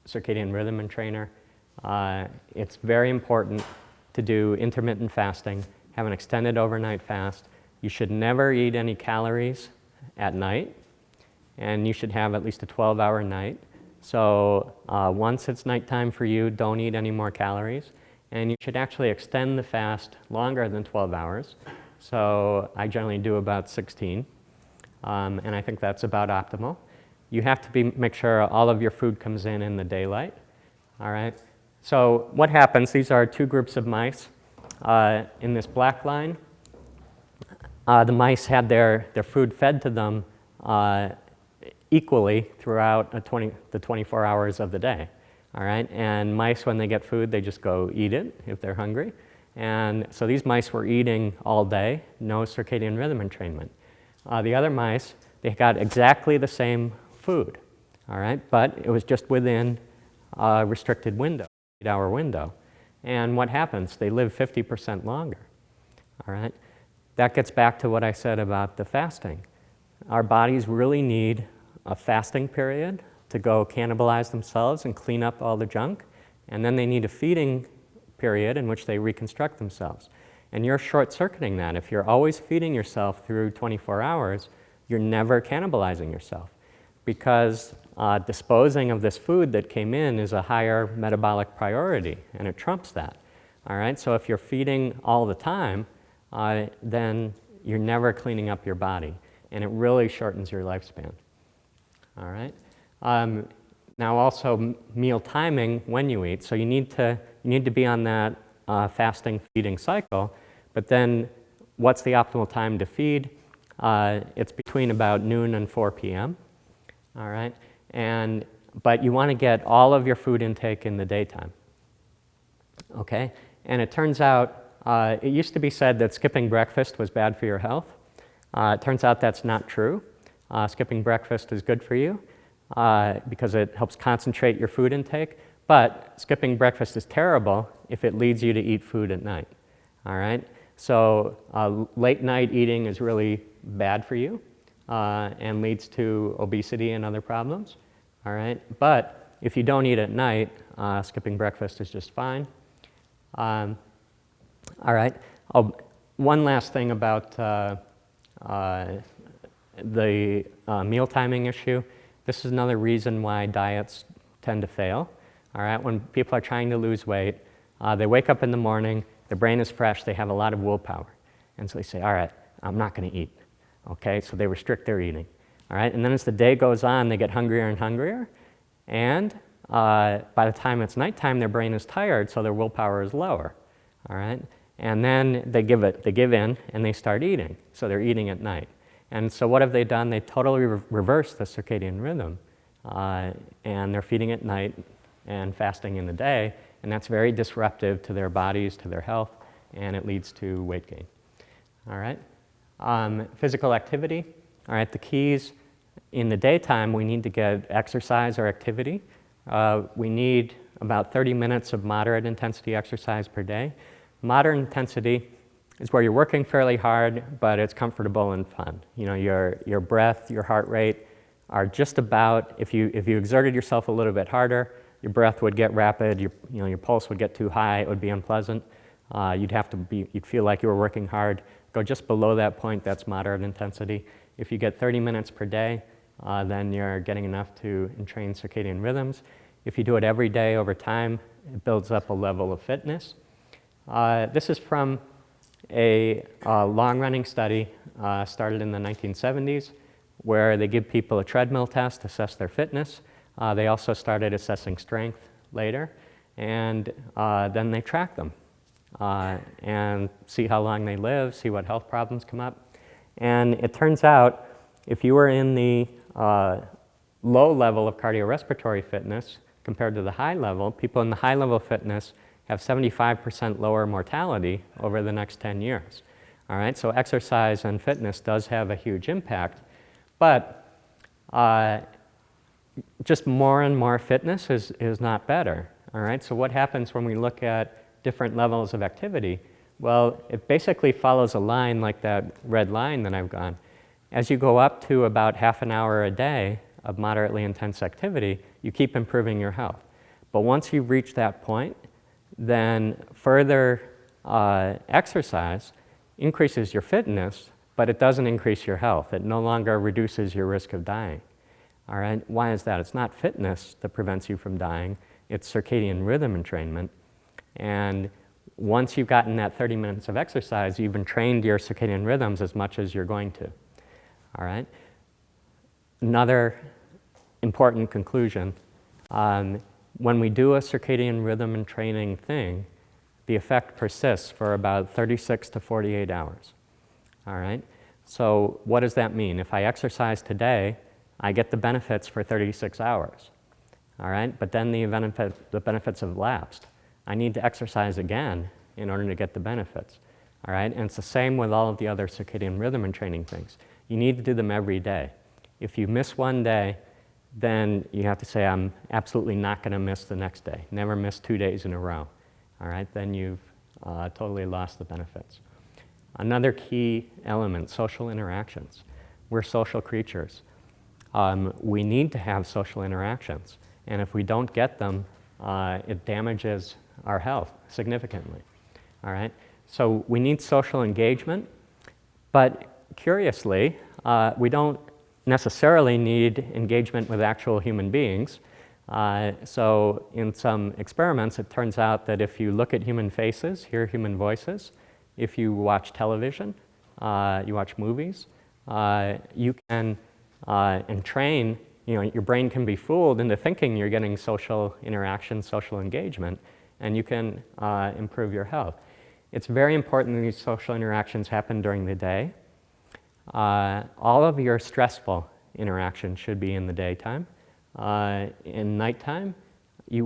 circadian rhythm and trainer. It's very important to do intermittent fasting, have an extended overnight fast. You should never eat any calories at night, and you should have at least a 12-hour night. So once it's nighttime for you, don't eat any more calories. And you should actually extend the fast longer than 12 hours. So I generally do about 16, and I think that's about optimal. You have to make sure all of your food comes in the daylight. All right? So what happens, these are two groups of mice. In this black line, the mice had their food fed to them equally throughout the 24 hours of the day. All right? And mice, when they get food, they just go eat it if they're hungry. And so these mice were eating all day, no circadian rhythm entrainment. The other mice, they got exactly the same food, all right? But it was just within a restricted window, 8-hour window. And what happens? They live 50% longer, all right? That gets back to what I said about the fasting. Our bodies really need a fasting period to go cannibalize themselves and clean up all the junk, and then they need a feeding period in which they reconstruct themselves. And you're short-circuiting that. If you're always feeding yourself through 24 hours, you're never cannibalizing yourself, because disposing of this food that came in is a higher metabolic priority, and it trumps that. All right? So if you're feeding all the time, then you're never cleaning up your body, and it really shortens your lifespan. All right? Now also meal timing when you eat. So you need to be on that fasting feeding cycle, but then what's the optimal time to feed? It's between about noon and 4 p.m. All right? But you want to get all of your food intake in the daytime. Okay? And it turns out, it used to be said that skipping breakfast was bad for your health. It turns out that's not true. Skipping breakfast is good for you because it helps concentrate your food intake. But skipping breakfast is terrible if it leads you to eat food at night. All right? So late night eating is really bad for you and leads to obesity and other problems. All right? But if you don't eat at night, skipping breakfast is just fine. All right? One last thing about the meal timing issue. This is another reason why diets tend to fail. All right? When people are trying to lose weight, they wake up in the morning, their brain is fresh, they have a lot of willpower. And so they say, all right, I'm not going to eat. Okay? So they restrict their eating. All right? And then as the day goes on, they get hungrier and hungrier. And by the time it's nighttime, their brain is tired, so their willpower is lower. All right? And then they give in, and they start eating. So they're eating at night. And so what have they done? They totally reversed the circadian rhythm. And they're feeding at night and fasting in the day. And that's very disruptive to their bodies, to their health, and it leads to weight gain. All right? Physical activity. All right, the keys in the daytime, we need to get exercise or activity. We need about 30 minutes of moderate intensity exercise per day. Moderate intensity is where you're working fairly hard, but it's comfortable and fun. You know, your breath, your heart rate are just about, if you exerted yourself a little bit harder, your breath would get rapid, your pulse would get too high, it would be unpleasant. You'd feel like you were working hard. Go just below that point, that's moderate intensity. If you get 30 minutes per day, then you're getting enough to entrain circadian rhythms. If you do it every day over time, it builds up a level of fitness. This is from a long-running study started in the 1970s where they give people a treadmill test to assess their fitness. They also started assessing strength later, and then they track them and see how long they live, see what health problems come up. And it turns out if you were in the low level of cardiorespiratory fitness compared to the high level, people in the high level of fitness have 75% lower mortality over the next 10 years. All right, so exercise and fitness does have a huge impact, but just more and more fitness is not better. All right, so what happens when we look at different levels of activity? Well, it basically follows a line like that red line that I've gone. As you go up to about half an hour a day of moderately intense activity, you keep improving your health. But once you reach that point, then further exercise increases your fitness, but it doesn't increase your health. It no longer reduces your risk of dying. All right, why is that? It's not fitness that prevents you from dying, it's circadian rhythm entrainment. And once you've gotten that 30 minutes of exercise, you've entrained your circadian rhythms as much as you're going to. All right? Another important conclusion, when we do a circadian rhythm entraining thing, the effect persists for about 36 to 48 hours. All right? So what does that mean? If I exercise today, I get the benefits for 36 hours. All right? But then the benefits have lapsed. I need to exercise again in order to get the benefits. All right? And it's the same with all of the other circadian rhythm entraining things. You need to do them every day. If you miss one day, then you have to say, I'm absolutely not going to miss the next day. Never miss 2 days in a row. All right? Then you've totally lost the benefits. Another key element, social interactions. We're social creatures. We need to have social interactions. And if we don't get them, it damages our health significantly. All right? So we need social engagement, but curiously, we don't necessarily need engagement with actual human beings. So in some experiments, it turns out that if you look at human faces, hear human voices, if you watch television, you watch movies, you can entrain, your brain can be fooled into thinking you're getting social interaction, social engagement, and you can improve your health. It's very important that these social interactions happen during the day. All of your stressful interactions should be in the daytime. In nighttime, you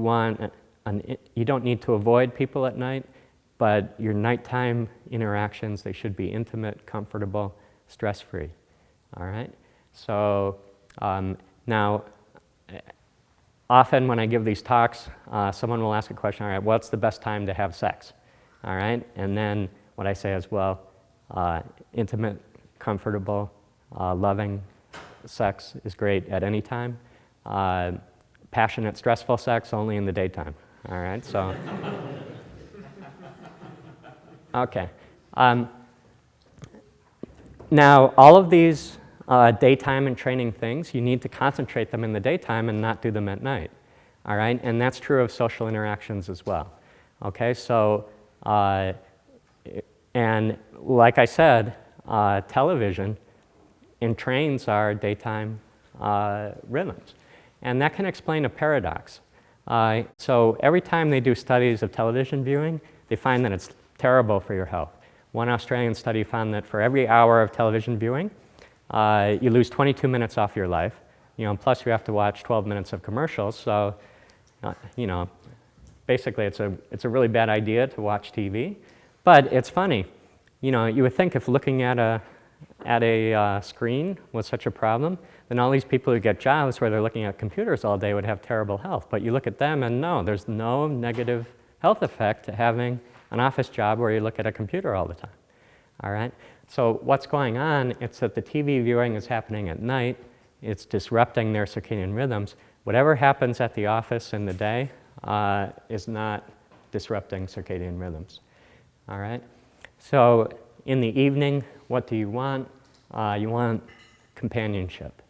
don't need to avoid people at night, but your nighttime interactions, they should be intimate, comfortable, stress-free. All right? So now, often when I give these talks, someone will ask a question, all right, what's the best time to have sex? All right? And then what I say is, well, intimate, comfortable, loving sex is great at any time. Passionate, stressful sex only in the daytime. All right, so. Okay. Now, all of these daytime and training things, you need to concentrate them in the daytime and not do them at night. All right, and that's true of social interactions as well. Okay, so, and like I said, television entrains our daytime rhythms. And that can explain a paradox. So every time they do studies of television viewing, they find that it's terrible for your health. One Australian study found that for every hour of television viewing, you lose 22 minutes off your life. Plus you have to watch 12 minutes of commercials. So, basically it's a really bad idea to watch TV. But it's funny. You would think if looking at a screen was such a problem, then all these people who get jobs where they're looking at computers all day would have terrible health. But you look at them and no, there's no negative health effect to having an office job where you look at a computer all the time. All right? So what's going on, it's that the TV viewing is happening at night. It's disrupting their circadian rhythms. Whatever happens at the office in the day is not disrupting circadian rhythms. All right? So in the evening, what do you want? You want companionship.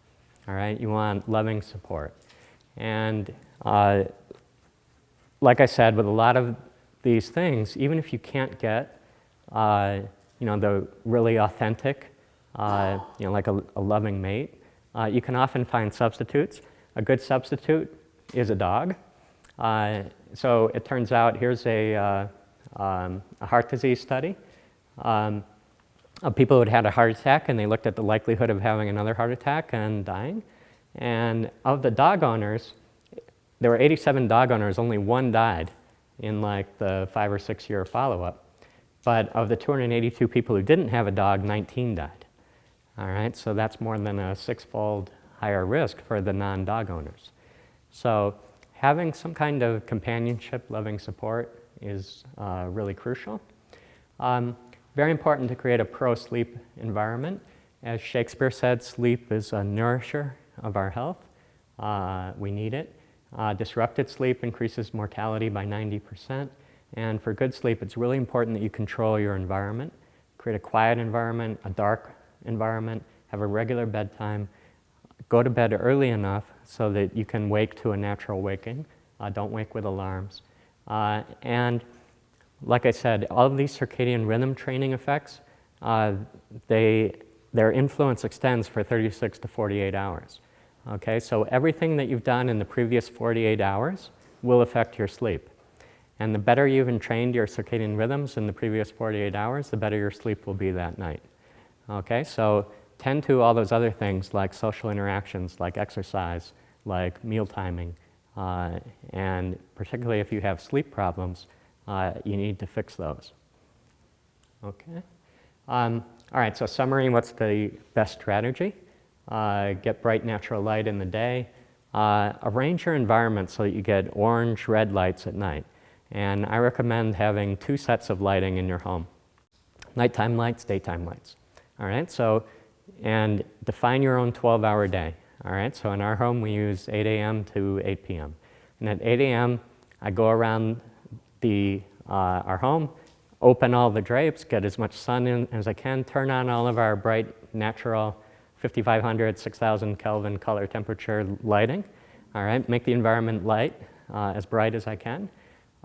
All right? You want loving support. And like I said, with a lot of these things, even if you can't get the really authentic, like a loving mate, you can often find substitutes. A good substitute is a dog. So it turns out, here's a heart disease study of people who had had a heart attack, and they looked at the likelihood of having another heart attack and dying. And of the dog owners, there were 87 dog owners, only one died in like the 5 or 6 year follow-up. But of the 282 people who didn't have a dog, 19 died. All right, so that's more than a 6-fold higher risk for the non-dog owners. So having some kind of companionship, loving support is really crucial. Very important to create a pro-sleep environment. As Shakespeare said, sleep is a nourisher of our health. We need it. Disrupted sleep increases mortality by 90%. And for good sleep, it's really important that you control your environment. Create a quiet environment, a dark environment, have a regular bedtime. Go to bed early enough so that you can wake to a natural waking. Don't wake with alarms. And like I said, all of these circadian rhythm training effects, their influence extends for 36 to 48 hours. Okay, so everything that you've done in the previous 48 hours will affect your sleep. And the better you've entrained your circadian rhythms in the previous 48 hours, the better your sleep will be that night. Okay, so tend to all those other things like social interactions, like exercise, like meal timing, and particularly if you have sleep problems, you need to fix those. Okay. All right, so summary, what's the best strategy? Get bright natural light in the day. Arrange your environment so that you get orange, red lights at night. And I recommend having 2 sets of lighting in your home. Nighttime lights, daytime lights. All right, so, and define your own 12-hour day. All right, so in our home we use 8 a.m. to 8 p.m. And at 8 a.m. I go around our home, open all the drapes, get as much sun in as I can, turn on all of our bright, natural 5,500, 6,000 Kelvin color temperature lighting. All right, make the environment light, as bright as I can.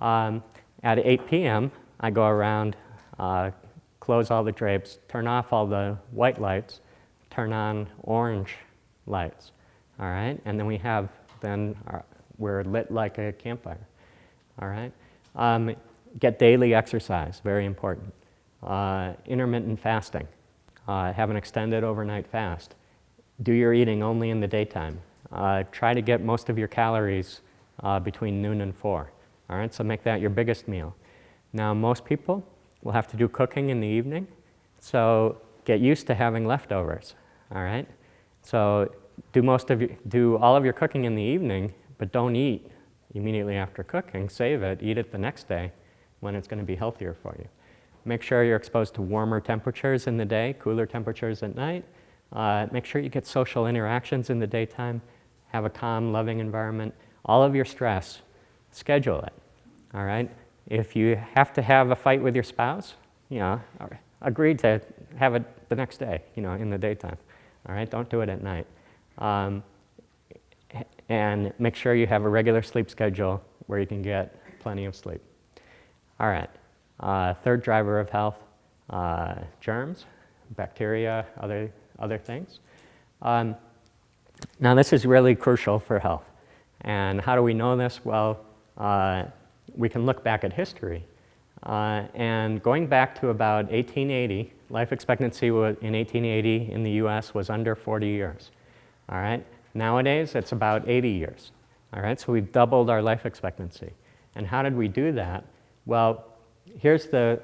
At 8 p.m., I go around, close all the drapes, turn off all the white lights, turn on orange lights. All right, and then we're lit like a campfire. All right. Get daily exercise, very important. Intermittent fasting, have an extended overnight fast. Do your eating only in the daytime. Try to get most of your calories between noon and 4. All right, so make that your biggest meal. Now, most people will have to do cooking in the evening, so get used to having leftovers. All right, so do all of your cooking in the evening, but don't eat immediately after cooking. Save it, eat it the next day when it's going to be healthier for you. Make sure you're exposed to warmer temperatures in the day, cooler temperatures at night. Make sure you get social interactions in the daytime. Have a calm, loving environment. All of your stress, schedule it. All right? If you have to have a fight with your spouse, agree to have it the next day, in the daytime. All right? Don't do it at night. And make sure you have a regular sleep schedule where you can get plenty of sleep. All right. Third driver of health, germs, bacteria, other things. Now this is really crucial for health. And how do we know this? Well, we can look back at history. And going back to about 1880, life expectancy in 1880 in the US was under 40 years. All right? Nowadays, it's about 80 years. All right? So we've doubled our life expectancy. And how did we do that? Well, here's the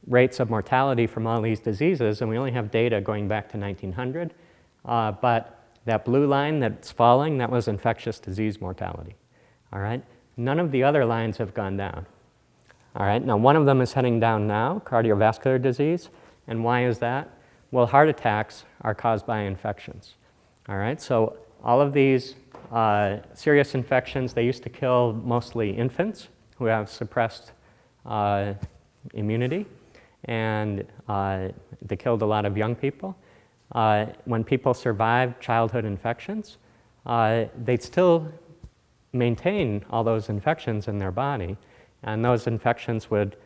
rates of mortality from all these diseases, and we only have data going back to 1900. But that blue line that's falling, that was infectious disease mortality. All right? None of the other lines have gone down. All right? Now, one of them is heading down now, cardiovascular disease. And why is that? Well, heart attacks are caused by infections. All right? So all of these serious infections, they used to kill mostly infants who have suppressed immunity, and they killed a lot of young people. When people survived childhood infections, they'd still maintain all those infections in their body, and those infections would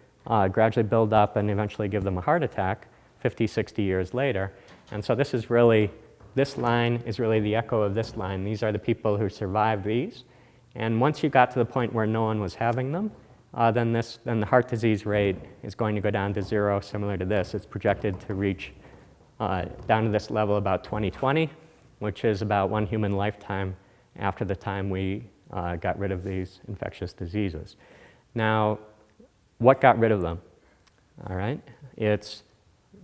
gradually build up and eventually give them a heart attack 50, 60 years later. And so this line is really the echo of this line. These are the people who survived these. And once you got to the point where no one was having them, then the heart disease rate is going to go down to 0, similar to this. It's projected to reach down to this level about 2020, which is about 1 human lifetime after the time we got rid of these infectious diseases. Now, what got rid of them? all right? It's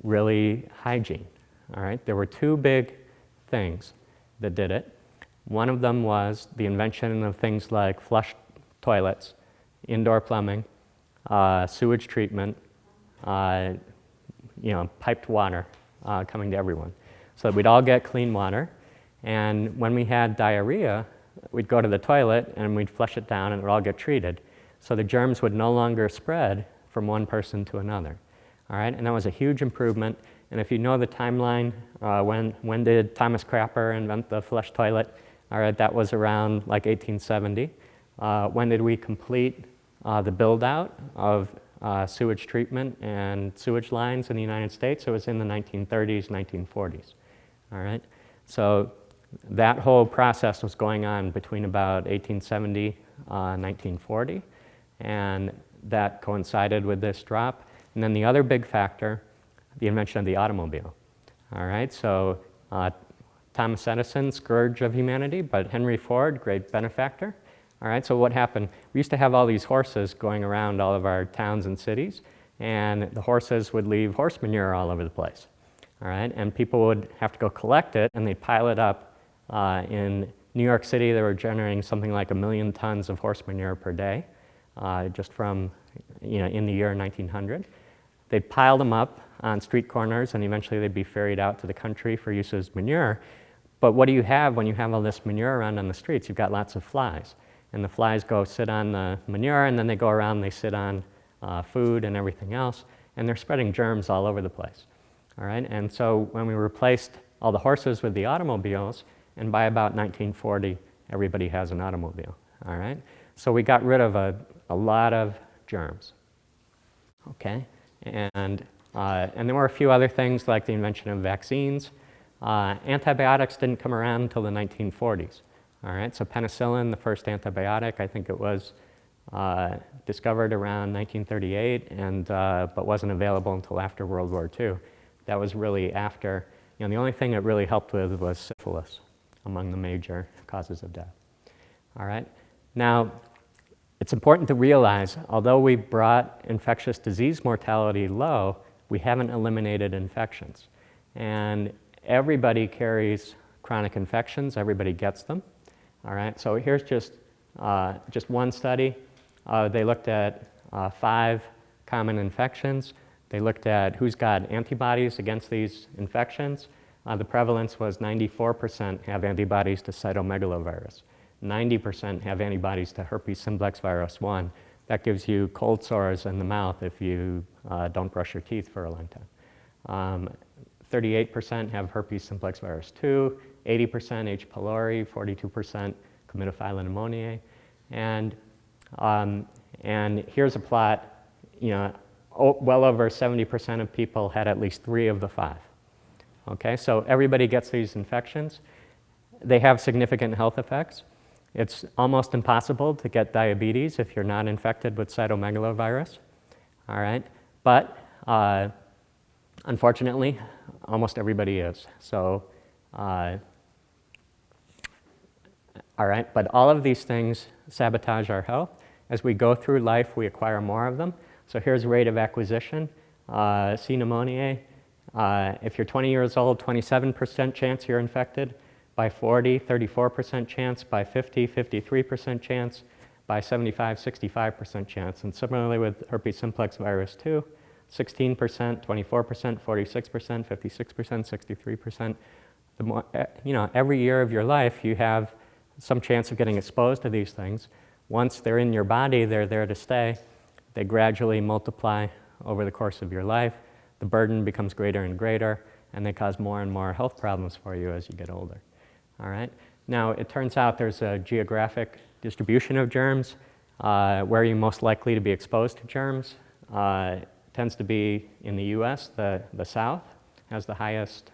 really hygiene, all right? There were two big things that did it. One of them was the invention of things like flush toilets, indoor plumbing, sewage treatment, piped water coming to everyone. So that we'd all get clean water, and when we had diarrhea, we'd go to the toilet and we'd flush it down and it would all get treated. So the germs would no longer spread from one person to another. All right, and that was a huge improvement. And if you know the timeline, when did Thomas Crapper invent the flush toilet? All right, that was around like 1870. When did we complete the build out of sewage treatment and sewage lines in the United States? It was in the 1930s, 1940s. All right, so that whole process was going on between about 1870, 1940, and that coincided with this drop. And then the other big factor, the invention of the automobile. All right, so Thomas Edison, scourge of humanity, but Henry Ford, great benefactor. All right, so what happened? We used to have all these horses going around all of our towns and cities, and the horses would leave horse manure all over the place. All right, and people would have to go collect it, and they'd pile it up. In New York City, they were generating something like 1 million tons of horse manure per day, just from, in the year 1900. They'd pile them up on street corners, and eventually they'd be ferried out to the country for use as manure. But what do you have when you have all this manure around on the streets? You've got lots of flies. And the flies go sit on the manure, and then they go around and they sit on food and everything else, and they're spreading germs all over the place. All right, and so when we replaced all the horses with the automobiles, and by about 1940, everybody has an automobile. All right, so we got rid of a lot of germs. Okay, and there were a few other things like the invention of vaccines. Antibiotics didn't come around until the 1940s. All right, so penicillin, the first antibiotic, I think it was discovered around 1938, but wasn't available until after World War II. That was really after, the only thing it really helped with was syphilis, among the major causes of death. All right, now it's important to realize, although we brought infectious disease mortality low, we haven't eliminated infections. And everybody carries chronic infections, everybody gets them. All right, so here's just one study. They looked at 5 common infections. They looked at who's got antibodies against these infections. The prevalence was 94% have antibodies to cytomegalovirus. 90% have antibodies to herpes simplex virus 1. That gives you cold sores in the mouth if you don't brush your teeth for a long time. 38% have herpes simplex virus 2, 80% H. pylori, 42% Chlamydophila pneumoniae. And here's a plot, well over 70% of people had at least 3 of the 5. Okay, so everybody gets these infections. They have significant health effects. It's almost impossible to get diabetes if you're not infected with cytomegalovirus. All right, but unfortunately, almost everybody is. So, all right, but all of these things sabotage our health. As we go through life, we acquire more of them. So here's rate of acquisition. C. pneumoniae. If you're 20 years old, 27% chance you're infected. By 40, 34% chance. By 50, 53% chance. By 75, 65% chance. And similarly with herpes simplex virus 2, 16%, 24%, 46%, 56%, 63%. The more, every year of your life, you have some chance of getting exposed to these things. Once they're in your body, they're there to stay. They gradually multiply over the course of your life. The burden becomes greater and greater, and they cause more and more health problems for you as you get older. All right. Now, it turns out there's a geographic distribution of germs. Where you're most likely to be exposed to germs tends to be in the U.S. The South has the highest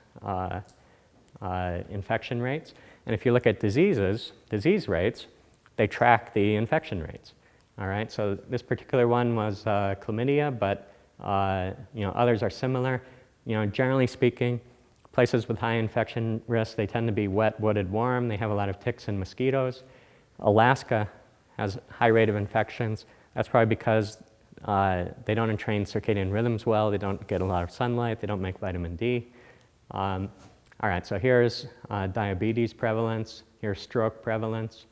infection rates. And if you look at disease rates, they track the infection rates. All right, so this particular one was chlamydia, but others are similar. Generally speaking, places with high infection risk, they tend to be wet, wooded, warm. They have a lot of ticks and mosquitoes. Alaska has a high rate of infections. That's probably because they don't entrain circadian rhythms well, they don't get a lot of sunlight, they don't make vitamin D. All right, so here's diabetes prevalence, here's stroke prevalence,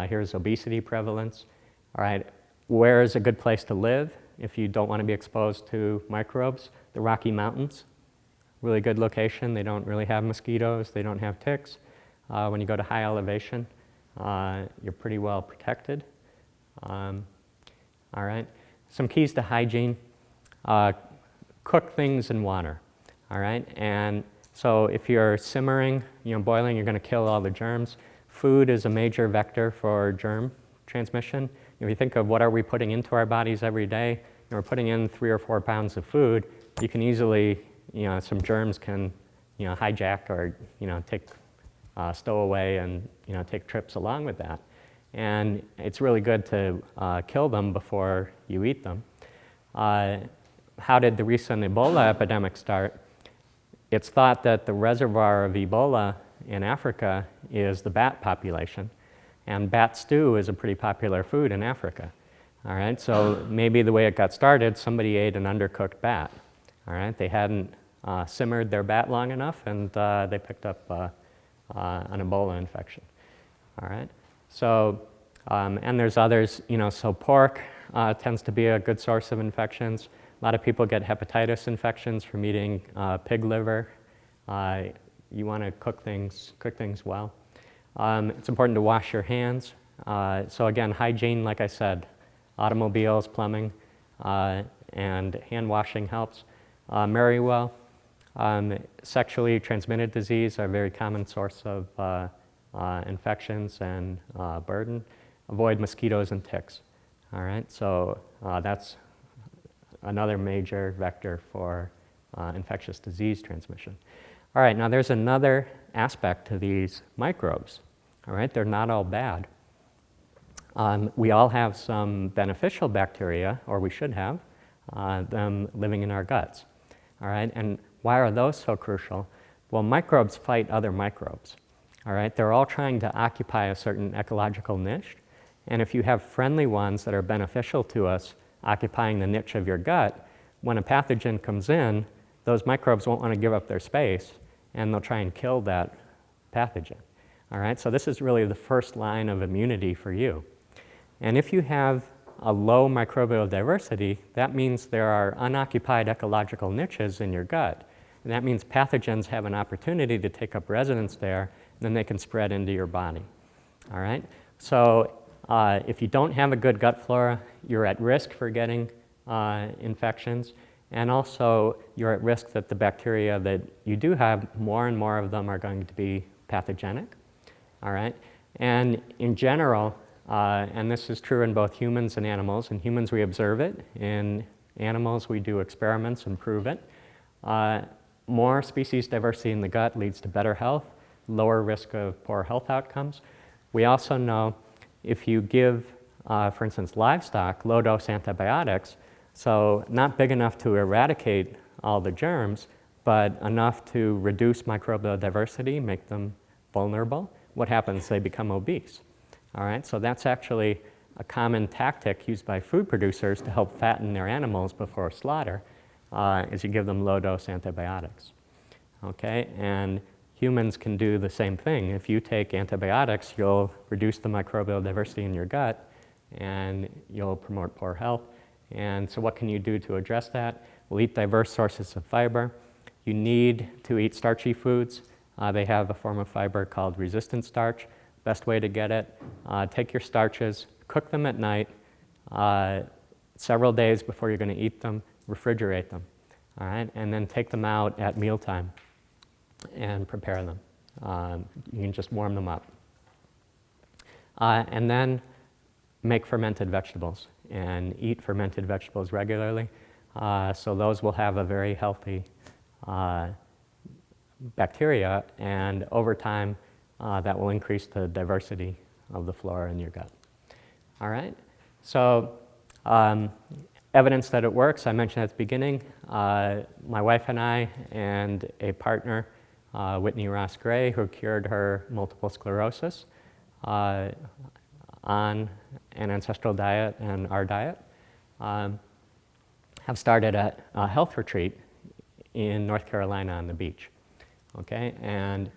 here's obesity prevalence. All right, where is a good place to live if you don't want to be exposed to microbes? The Rocky Mountains, really good location. They don't really have mosquitoes, they don't have ticks. When you go to high elevation, you're pretty well protected. All right, some keys to hygiene. Cook things in water, all right? And so if you're simmering, boiling, you're going to kill all the germs. Food is a major vector for germ transmission. If you think of what are we putting into our bodies every day, we're putting in 3 or 4 pounds of food, you can easily, some germs can, hijack or, stow away and, take trips along with that. And it's really good to kill them before you eat them. How did the recent Ebola epidemic start? It's thought that the reservoir of Ebola in Africa is the bat population. And bat stew is a pretty popular food in Africa. All right, so maybe the way it got started, somebody ate an undercooked bat. All right, they hadn't simmered their bat long enough, and they picked up an Ebola infection. All right, so, and there's others, so pork tends to be a good source of infections. A lot of people get hepatitis infections from eating pig liver. You want to cook things well. It's important to wash your hands. So again, hygiene, like I said, automobiles, plumbing, and hand washing helps. Marry well. Sexually transmitted disease are a very common source of infections and burden. Avoid mosquitoes and ticks. All right, so that's another major vector for infectious disease transmission. All right, now there's another aspect to these microbes. All right, they're not all bad. We all have some beneficial bacteria, or we should have, them living in our guts. All right, and why are those so crucial? Well, microbes fight other microbes. All right, they're all trying to occupy a certain ecological niche. And if you have friendly ones that are beneficial to us occupying the niche of your gut, when a pathogen comes in, those microbes won't want to give up their space, and they'll try and kill that pathogen. All right, so this is really the first line of immunity for you. And if you have a low microbial diversity, that means there are unoccupied ecological niches in your gut. And that means pathogens have an opportunity to take up residence there, and then they can spread into your body. All right, so if you don't have a good gut flora, you're at risk for getting infections, and also you're at risk that the bacteria that you do have, more and more of them are going to be pathogenic. All right, and in general, and this is true in both humans and animals. In humans, we observe it. In animals, we do experiments and prove it. More species diversity in the gut leads to better health, lower risk of poor health outcomes. We also know if you give, for instance, livestock low-dose antibiotics, so not big enough to eradicate all the germs, but enough to reduce microbial diversity, make them vulnerable, what happens? They become obese. All right, so that's actually a common tactic used by food producers to help fatten their animals before slaughter, is you give them low-dose antibiotics. Okay, and humans can do the same thing. If you take antibiotics, you'll reduce the microbial diversity in your gut, and you'll promote poor health. And so what can you do to address that? Well, eat diverse sources of fiber. You need to eat starchy foods. They have a form of fiber called resistant starch. Best way to get it, take your starches, cook them at night, several days before you're going to eat them, refrigerate them, all right? And then take them out at mealtime and prepare them. You can just warm them up. And then make fermented vegetables and eat fermented vegetables regularly. So those will have a very healthy bacteria, and over time, that will increase the diversity of the flora in your gut. All right, so evidence that it works, I mentioned at the beginning. My wife and I and a partner, Whitney Ross Gray, who cured her multiple sclerosis on an ancestral diet and our diet. have started a health retreat in North Carolina on the beach. Okay, and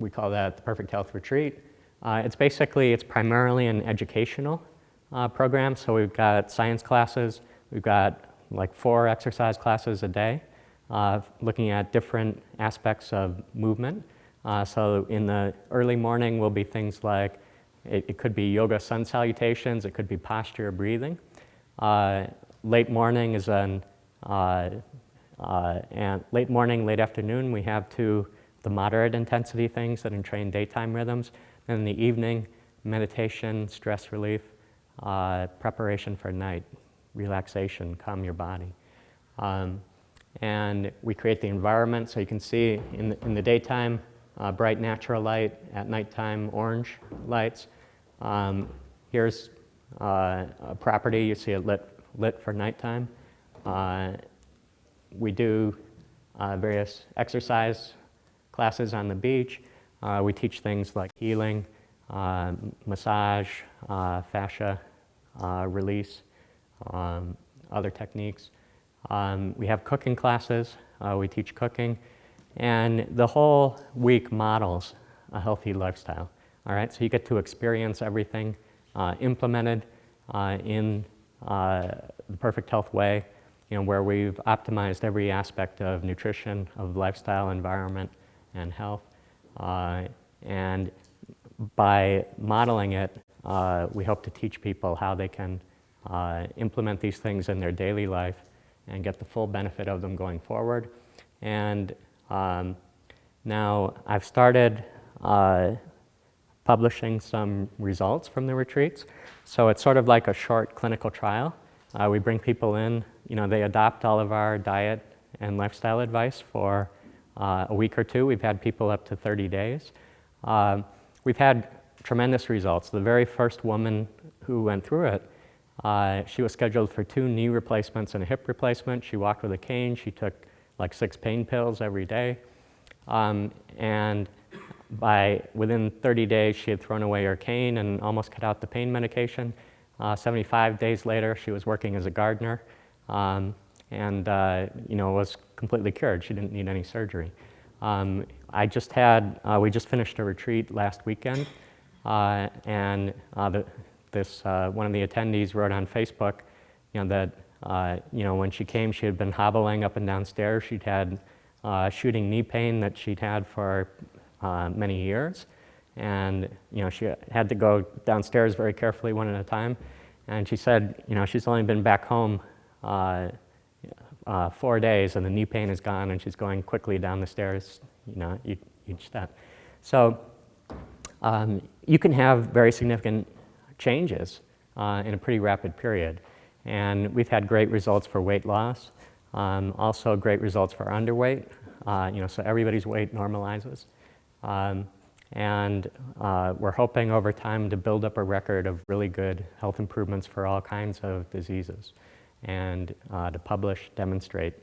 we call that the Perfect Health Retreat. It's primarily an educational program. So we've got science classes, we've got like 4 exercise classes a day, looking at different aspects of movement. So in the early morning will be things like, it could be yoga sun salutations, it could be posture breathing. Late morning is and late morning, late afternoon, we have the moderate intensity things that entrain daytime rhythms. And in the evening, meditation, stress relief, preparation for night, relaxation, calm your body. And we create the environment so you can see in the daytime, bright natural light, at nighttime, orange lights. Here's a property, you see it lit for nighttime. We do various exercise classes on the beach. We teach things like healing, massage, fascia release, other techniques. We have cooking classes. We teach cooking. And the whole week models a healthy lifestyle. All right, so you get to experience everything implemented in the Perfect Health way, where we've optimized every aspect of nutrition, of lifestyle, environment, and health. And by modeling it, we hope to teach people how they can implement these things in their daily life and get the full benefit of them going forward. And now I've started publishing some results from the retreats. So it's sort of like a short clinical trial. We bring people in, they adopt all of our diet and lifestyle advice for a week or two. We've had people up to 30 days. We've had tremendous results. The very first woman who went through it, she was scheduled for 2 knee replacements and a hip replacement. She walked with a cane. She took like 6 pain pills every day. And within 30 days, she had thrown away her cane and almost cut out the pain medication. 75 days later, she was working as a gardener and was completely cured. She didn't need any surgery. We just finished a retreat last weekend, and one of the attendees wrote on Facebook, that when she came, she had been hobbling up and down stairs. She'd had shooting knee pain that she'd had for many years, and she had to go downstairs very carefully, one at a time. And she said, she's only been back home 4 days, and the knee pain is gone, and she's going quickly down the stairs, each step. So you can have very significant changes in a pretty rapid period. And we've had great results for weight loss, also great results for underweight, so everybody's weight normalizes. And we're hoping over time to build up a record of really good health improvements for all kinds of diseases, and to publish, demonstrate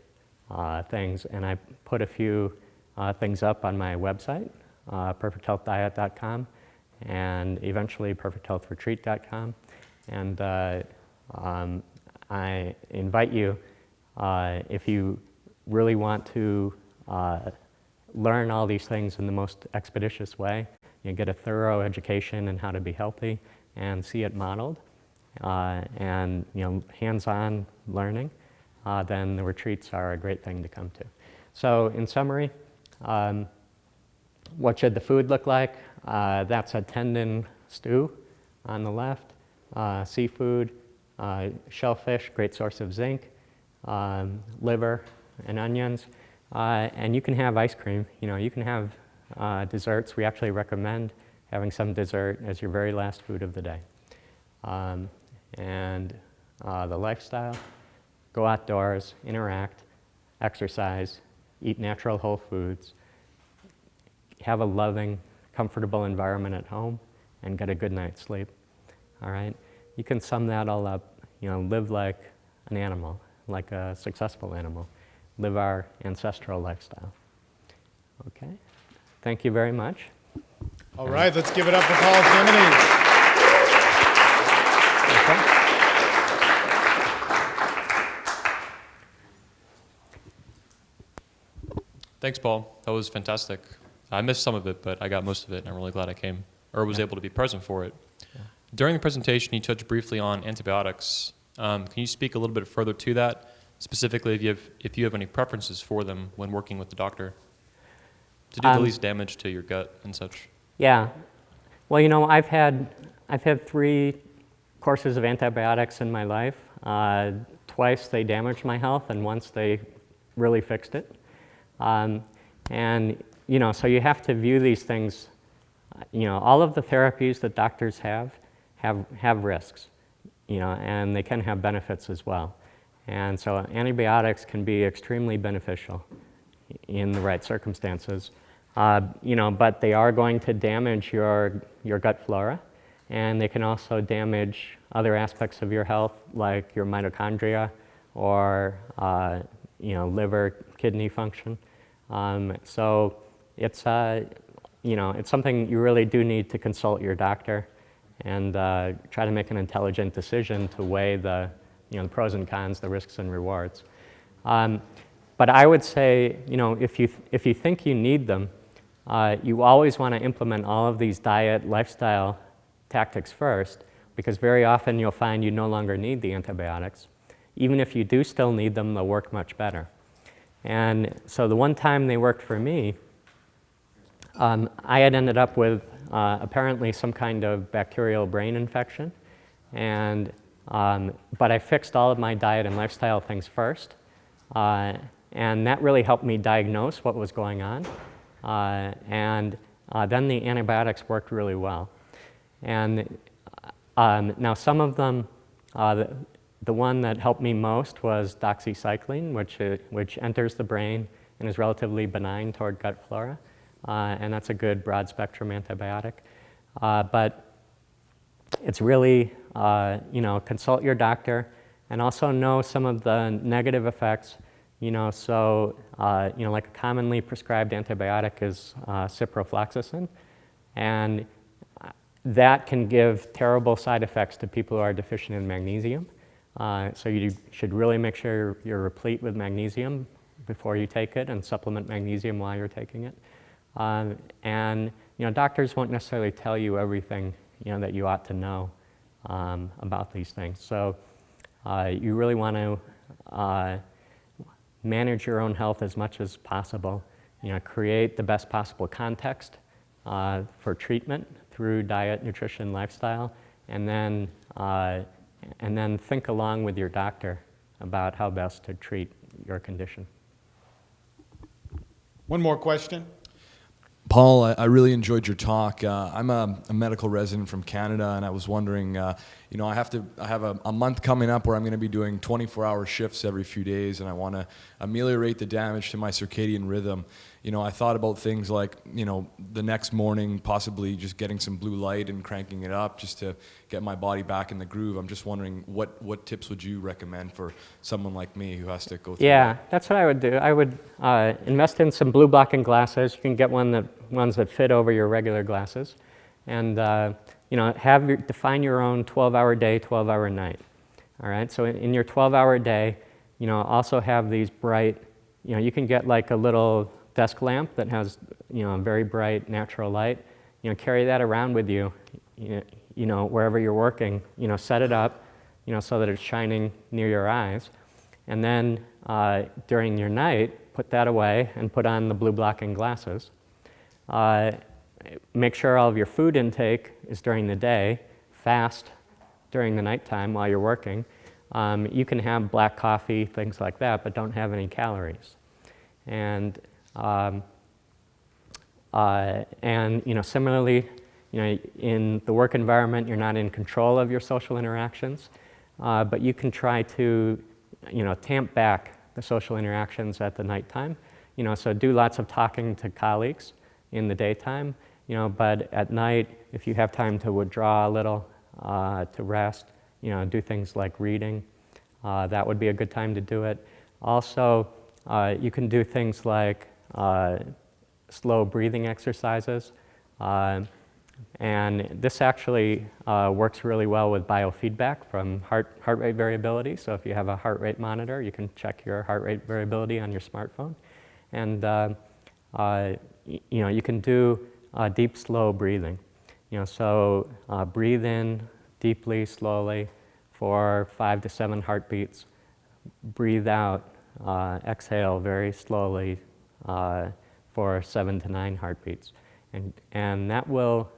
things. And I put a few things up on my website, perfecthealthdiet.com, and eventually perfecthealthretreat.com. And I invite you, if you really want to learn all these things in the most expeditious way, get a thorough education in how to be healthy and see it modeled, and hands-on learning, then the retreats are a great thing to come to. So in summary, what should the food look like? That's a tendon stew on the left, seafood, shellfish, great source of zinc, liver and onions. And you can have ice cream, you can have desserts. We actually recommend having some dessert as your very last food of the day. And the lifestyle, go outdoors, interact, exercise, eat natural whole foods, have a loving, comfortable environment at home, and get a good night's sleep. All right? You can sum that all up, live like an animal, like a successful animal. Live our ancestral lifestyle. Okay, thank you very much. All right, let's give it up for Paul Jaminet. Thanks, Paul. That was fantastic. I missed some of it, but I got most of it, and I'm really glad I came, or was able to be present for it. Yeah. During the presentation, you touched briefly on antibiotics. Can you speak a little bit further to that, specifically if you have any preferences for them when working with the doctor to do the least damage to your gut and such? Yeah. Well, you know, I've had 3 courses of antibiotics in my life. Twice they damaged my health, and once they really fixed it. And, you know, so you have to view these things, you know, all of the therapies that doctors have risks, you know, and they can have benefits as well. And so antibiotics can be extremely beneficial in the right circumstances, you know, but they are going to damage your gut flora, and they can also damage other aspects of your health, like your mitochondria or, you know, liver, kidney function. So it's, you know, it's something you really do need to consult your doctor and try to make an intelligent decision to weigh the, you know, the pros and cons, the risks and rewards. But I would say, you know, if you think you need them, you always want to implement all of these diet, lifestyle tactics first, because very often you'll find you no longer need the antibiotics. Even if you do still need them, they'll work much better. And so the one time they worked for me, I had ended up with apparently some kind of bacterial brain infection, and but I fixed all of my diet and lifestyle things first, and that really helped me diagnose what was going on, and then the antibiotics worked really well. And now some of them, the one that helped me most was Doxycycline, which enters the brain and is relatively benign toward gut flora, and that's a good broad spectrum antibiotic. But it's really, you know, consult your doctor and also know some of the negative effects, you know, so, you know, like a commonly prescribed antibiotic is ciprofloxacin, and that can give terrible side effects to people who are deficient in magnesium. So you should really make sure you're replete with magnesium before you take it, and supplement magnesium while you're taking it. And you know, doctors won't necessarily tell you everything, you know, that you ought to know about these things. So you really want to manage your own health as much as possible. You know, create the best possible context for treatment through diet, nutrition, lifestyle, and then think along with your doctor about how best to treat your condition. One more question. Paul, I really enjoyed your talk. I'm a medical resident from Canada, and I was wondering, you know, I have a month coming up where I'm going to be doing 24-hour shifts every few days, and I want to ameliorate the damage to my circadian rhythm. You know, I thought about things like, you know, the next morning possibly just getting some blue light and cranking it up just to get my body back in the groove. I'm just wondering what tips would you recommend for someone like me who has to go through that? That's what I would do. I would invest in some blue blocking glasses. You can get ones that fit over your regular glasses, and you know, define your own 12-hour day, 12-hour night. All right. So in your 12-hour day, you know, also have these bright. You know, you can get like a little desk lamp that has, you know, a very bright natural light. You know, carry that around with you. You know, wherever you're working. You know, set it up. You know, so that it's shining near your eyes, and then during your night, put that away and put on the blue blocking glasses. Make sure all of your food intake is during the day, fast during the nighttime while you're working. You can have black coffee, things like that, but don't have any calories. And you know, similarly, you know, in the work environment, you're not in control of your social interactions, but you can try to, you know, tamp back the social interactions at the nighttime. You know, so do lots of talking to colleagues in the daytime, you know, but at night, if you have time to withdraw a little, to rest, you know, do things like reading, that would be a good time to do it. Also, you can do things like slow breathing exercises, and this actually works really well with biofeedback from heart rate variability. So if you have a heart rate monitor, you can check your heart rate variability on your smartphone. And You can do deep, slow breathing. So breathe in deeply, slowly for 5 to 7 heartbeats. Breathe out, exhale very slowly for 7 to 9 heartbeats. And that will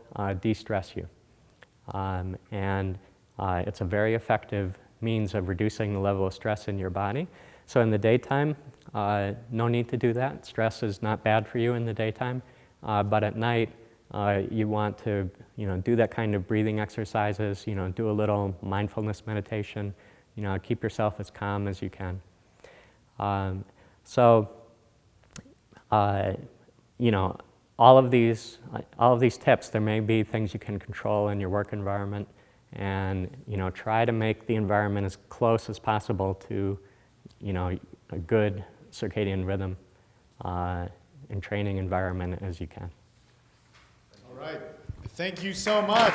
de-stress you. And it's a very effective means of reducing the level of stress in your body. So in the daytime, no need to do that. Stress is not bad for you in the daytime. But at night, you want to do that kind of breathing exercises, do a little mindfulness meditation, keep yourself as calm as you can. All of these tips, there may be things you can control in your work environment, and try to make the environment as close as possible to a good circadian rhythm and training environment as you can. All right. Thank you so much.